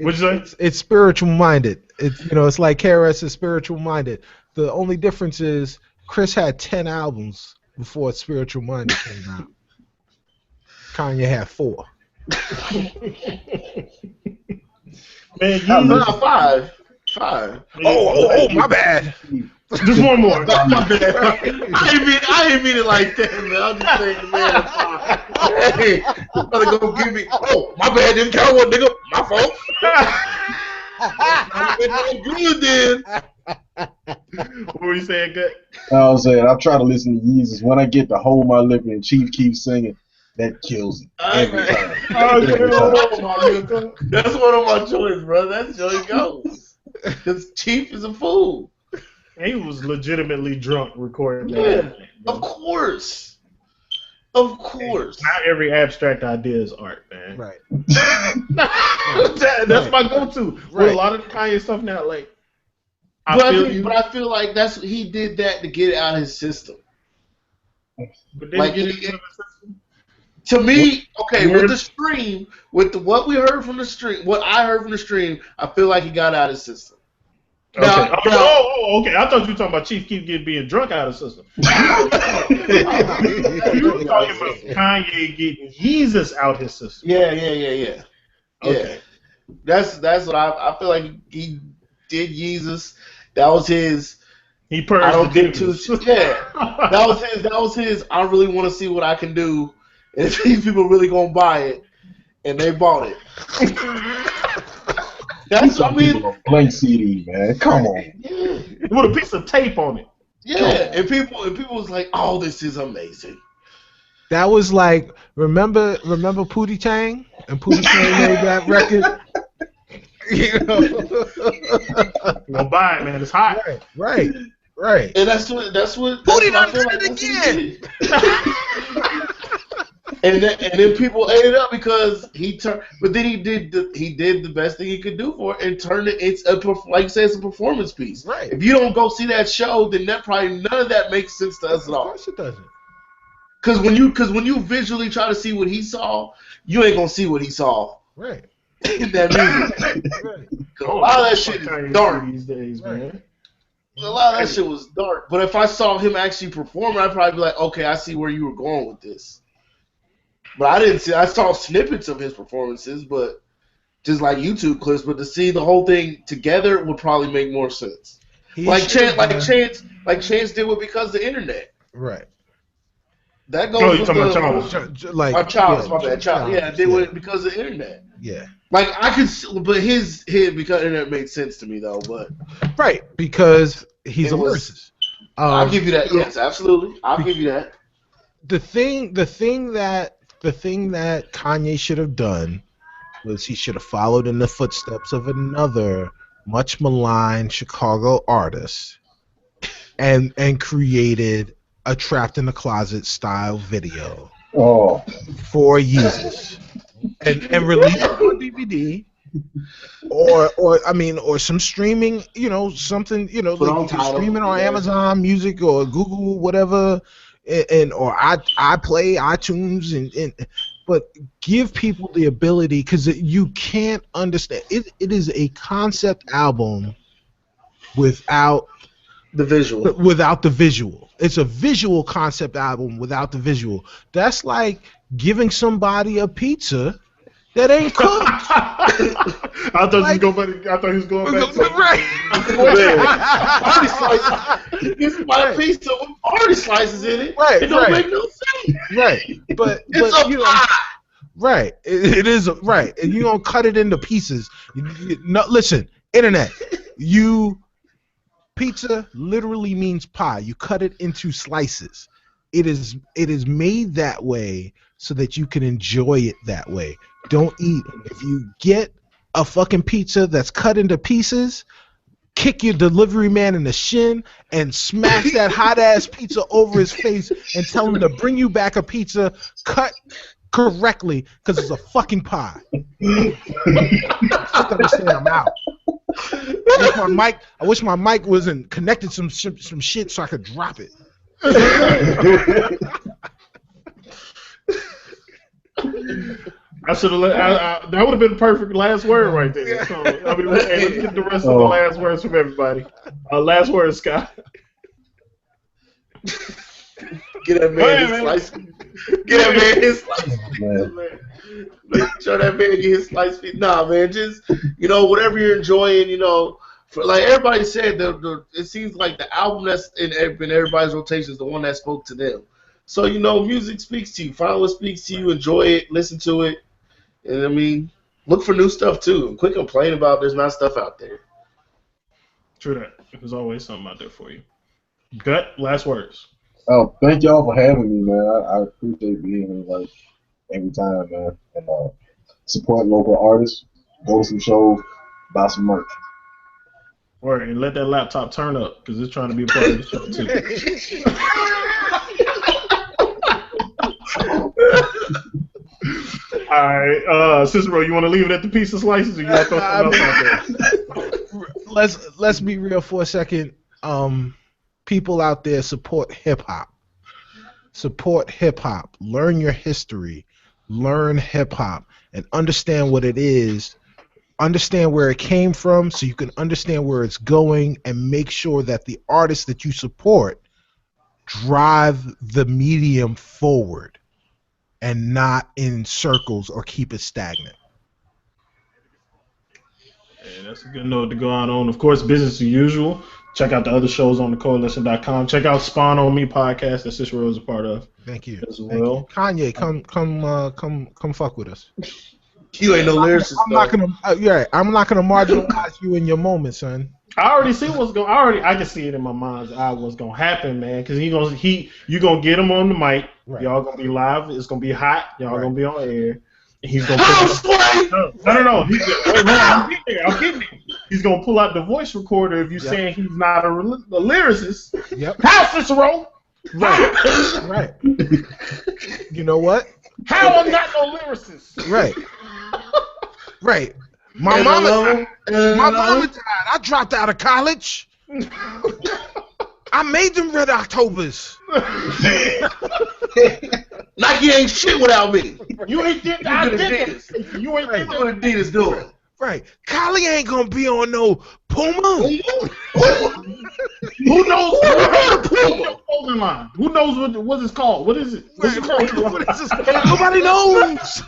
What'd you say? It's spiritual minded. It's like KRS is spiritual minded. The only difference is Chris had 10 albums before Spiritual Minded came out. Kanye had 4. Man, five. Oh, my bad. Just one more. My bad. I ain't mean it like that, man. I'm just saying, man. Hey, you better go give me. Oh, my bad. Didn't count one, nigga. My fault. I'm good then. What were you saying, Gut? I was saying I try to listen to Yeezus. When I get to Hold My Lip and Chief keeps singing, that kills it every time. That's one of my joints, bro. That's how it goes. Because Chief is a fool. He was legitimately drunk recording Yeah, that. of course. Of course. Not every abstract idea is art, man. Right. That's my go-to. Right. With a lot of the Kanye stuff now, like, But I feel like he did that to get it out of his system. But then Like, get it out of the system. To me, okay, with the stream, what we heard from the stream, what I heard from the stream, I feel like he got out of his system. Okay. Okay. I thought you were talking about Chief keep being drunk out of the system. You were talking about Kanye getting Yeezus out his system. Yeah. Okay. That's what I feel like he did. Yeezus. That was his. He purged I don't the get too. Yeah. That was his. I really want to see what I can do, and if these people really gonna buy it, and they bought it. That's a blank CD, man. Come on. Yeah. With a piece of tape on it. Yeah, and people was like, "Oh, this is amazing." That was like, remember Pootie Tang? And Pootie Tang made that record. You gonna buy it, man. It's hot. Right. And that's what Pootie done did it again. And then people ate it up because he turned. But then he did the best thing he could do for it and turned it. It's like you say, it's a performance piece. Right. If you don't go see that show, then none of that makes sense to us at all. Of course it doesn't. Because when you visually try to see what he saw, you ain't gonna see what he saw. Right. In that music. Right. A lot of that shit is dark these days, man. A lot of that shit was dark. But if I saw him actually perform, I'd probably be like, okay, I see where you were going with this. But I didn't see. I saw snippets of his performances, but just like YouTube clips. But to see the whole thing together would probably make more sense. Chance did with Because of the Internet. Right. That goes. Oh, you're talking about Charles? My bad. Charles. Yeah, did with Because of the Internet. Yeah. Like I could, but his Because of the Internet made sense to me though. But right, because he's a lyricist. I'll give you that. Yes, absolutely. I'll give you that. The thing that Kanye should have done was he should have followed in the footsteps of another much maligned Chicago artist and created a Trapped in the Closet style video for Yeezus and release it on DVD or some streaming, something, like streaming on Amazon Music or Google, whatever. Or I play iTunes but give people the ability, because you can't understand it is a concept album without the visual. It's a visual concept album without the visual. That's like giving somebody a pizza that ain't cooked. I thought he was going back to right. It's my pizza with party slices in it. Right. It don't make no sense. Right. But it's a pie. Right. It is right. And you don't cut it into pieces. No, listen, internet. Pizza literally means pie. You cut it into slices. It is made that way so that you can enjoy it that way. Don't eat. If you get a fucking pizza that's cut into pieces, kick your delivery man in the shin and smash that hot ass pizza over his face and tell him to bring you back a pizza cut correctly because it's a fucking pie. I understand. I'm out. I wish my mic wasn't connected some shit so I could drop it. I should have. That would have been the perfect last word right there. So, I mean, hey, let's get the rest of the last words from everybody. Last word, Scott. Get that man his slice. Get that man his slice. Make sure that man get his slice. Nah, man, just whatever you're enjoying, for, like everybody said, it seems like the album that's in everybody's rotation is the one that spoke to them. So music speaks to you. Find what speaks to you. Enjoy it. Listen to it. And I mean, look for new stuff too. Quit complaining about there's not stuff out there. True that. There's always something out there for you. Gut, last words. Oh, thank y'all for having me, man. I appreciate being here like every time, man. And support local artists, go to some shows, buy some merch. Or and let that laptop turn up because it's trying to be a part of the show too. All right, Cicero, you want to leave it at the piece of slices, or you want to throw something else out there? Let's be real for a second. People out there, support hip hop. Support hip hop. Learn your history. Learn hip hop and understand what it is. Understand where it came from, so you can understand where it's going, and make sure that the artists that you support drive the medium forward and not in circles or keep it stagnant. And that's a good note to go out on. Of course, business as usual. Check out the other shows on the Koalition.com. Check out Spawn on Me podcast that Cicero is a part of. Thank you. As well. Kanye, come fuck with us. You ain't no lyricist. I'm not gonna marginalize you in your moment, son. I already see what's going. I can see it in my mind's eye what's gonna happen, man. Because you gonna get him on the mic. Right. Y'all gonna be live. It's gonna be hot. Y'all gonna be on air. And he's gonna no. I'm getting it. He's gonna pull out the voice recorder if you're saying he's not a lyricist. Yep. How, Cicero? Right. You know what? How I'm not no lyricist? Right. My mama died. I dropped out of college. I made them Red Octobers. Nike ain't shit without me. You ain't did that. You ain't did what Adidas doing. Right. Kali ain't gonna be on no Puma. Who knows? Clothing line. Who knows what it's called? What is it? What's it called? Nobody knows.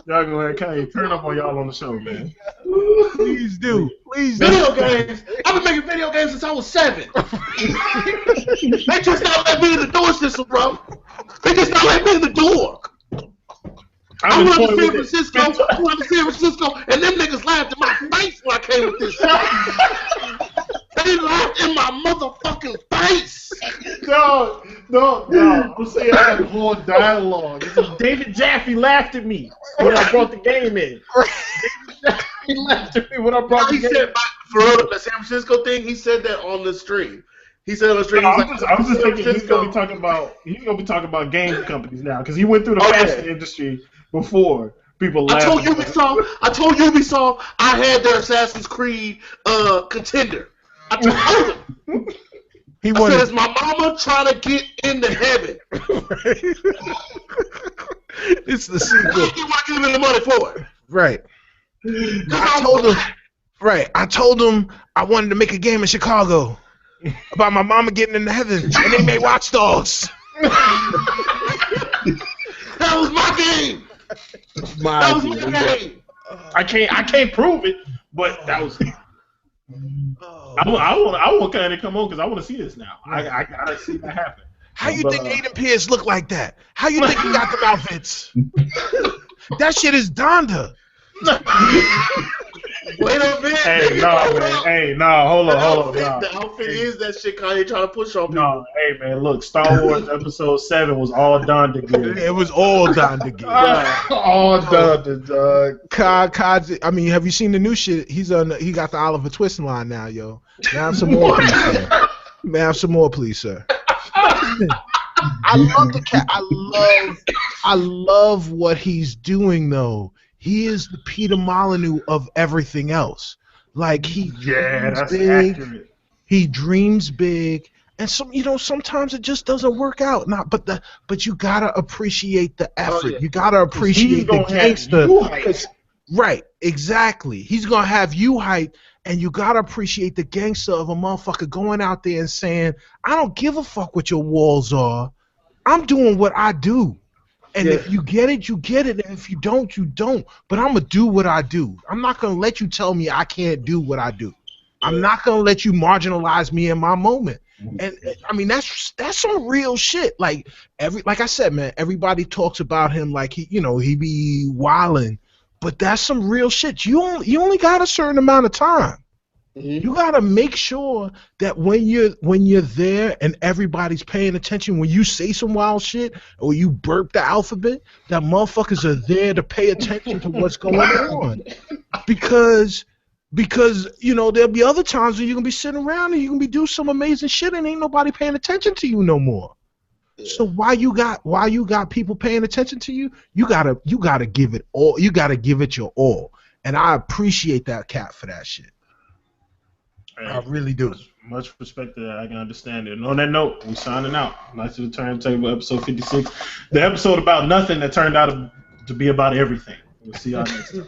Y'all go ahead, Kanye. Turn up on y'all on the show, man. Please do. Video games. I've been making video games since I was 7. They just not let me in the door system, bro. They just not let me in the door. I went to San Francisco, and them niggas laughed in my face when I came with this shit. They laughed in my motherfucking face. No. I'm saying I had a whole dialogue. David Jaffe laughed at me when I brought the game in. He laughed at me when I brought the game in. For real, the San Francisco thing, he said that on the stream. He said on the stream, I'm just thinking he's gonna be talking about game companies now because he went through the fashion industry before. People laugh. I told Ubisoft I had their Assassin's Creed contender. I told him. I said, is my mama trying to get into heaven? It's the sequel. You want to give me the money for it? Right. I told him I wanted to make a game in Chicago about my mama getting into heaven, and they made Watch Dogs. That was my game. That was my game. I can't prove it, but that was. I want Kanye to come on because I want to see this now. I gotta see that happen. How you think Aiden Pierce look like that? How you think he got them outfits? That shit is Donda. Wait a minute. Hey, hold on. The outfit is that shit Kanye trying to push on people. No, hey, man, look, Star Wars Episode 7 was all Donda gear. It was all Donda gear. All Donda, dog. I mean, have you seen the new shit? He got the Oliver Twist line now, yo. May I have some more, please, sir? I love the cat. I love what he's doing though. He is the Peter Molyneux of everything else. Like he dreams that's big. accurate. He dreams big, and sometimes it just doesn't work out. But you gotta appreciate the effort. yeah. You gotta appreciate the gangster. Right, exactly. He's gonna have you hyped, and you gotta appreciate the gangster of a motherfucker going out there and saying, "I don't give a fuck what your walls are. I'm doing what I do." And if you get it, you get it. And if you don't, you don't. But I'm gonna do what I do. I'm not gonna let you tell me I can't do what I do. I'm not gonna let you marginalize me in my moment. And I mean that's some real shit. Like I said, man, everybody talks about him like he be wilding, but that's some real shit. You only got a certain amount of time. You gotta make sure that when you're there and everybody's paying attention, when you say some wild shit or you burp the alphabet, that motherfuckers are there to pay attention to what's going on. Because there'll be other times when you're gonna be sitting around and you're gonna be doing some amazing shit and ain't nobody paying attention to you no more. So why you got people paying attention to you, you gotta give it all. You gotta give it your all. And I appreciate that cat for that shit. I really do. Much respect to that. I can understand it. And on that note, we're signing out. Nice to the Turntable, episode 56. The episode about nothing that turned out to be about everything. We'll see y'all next time.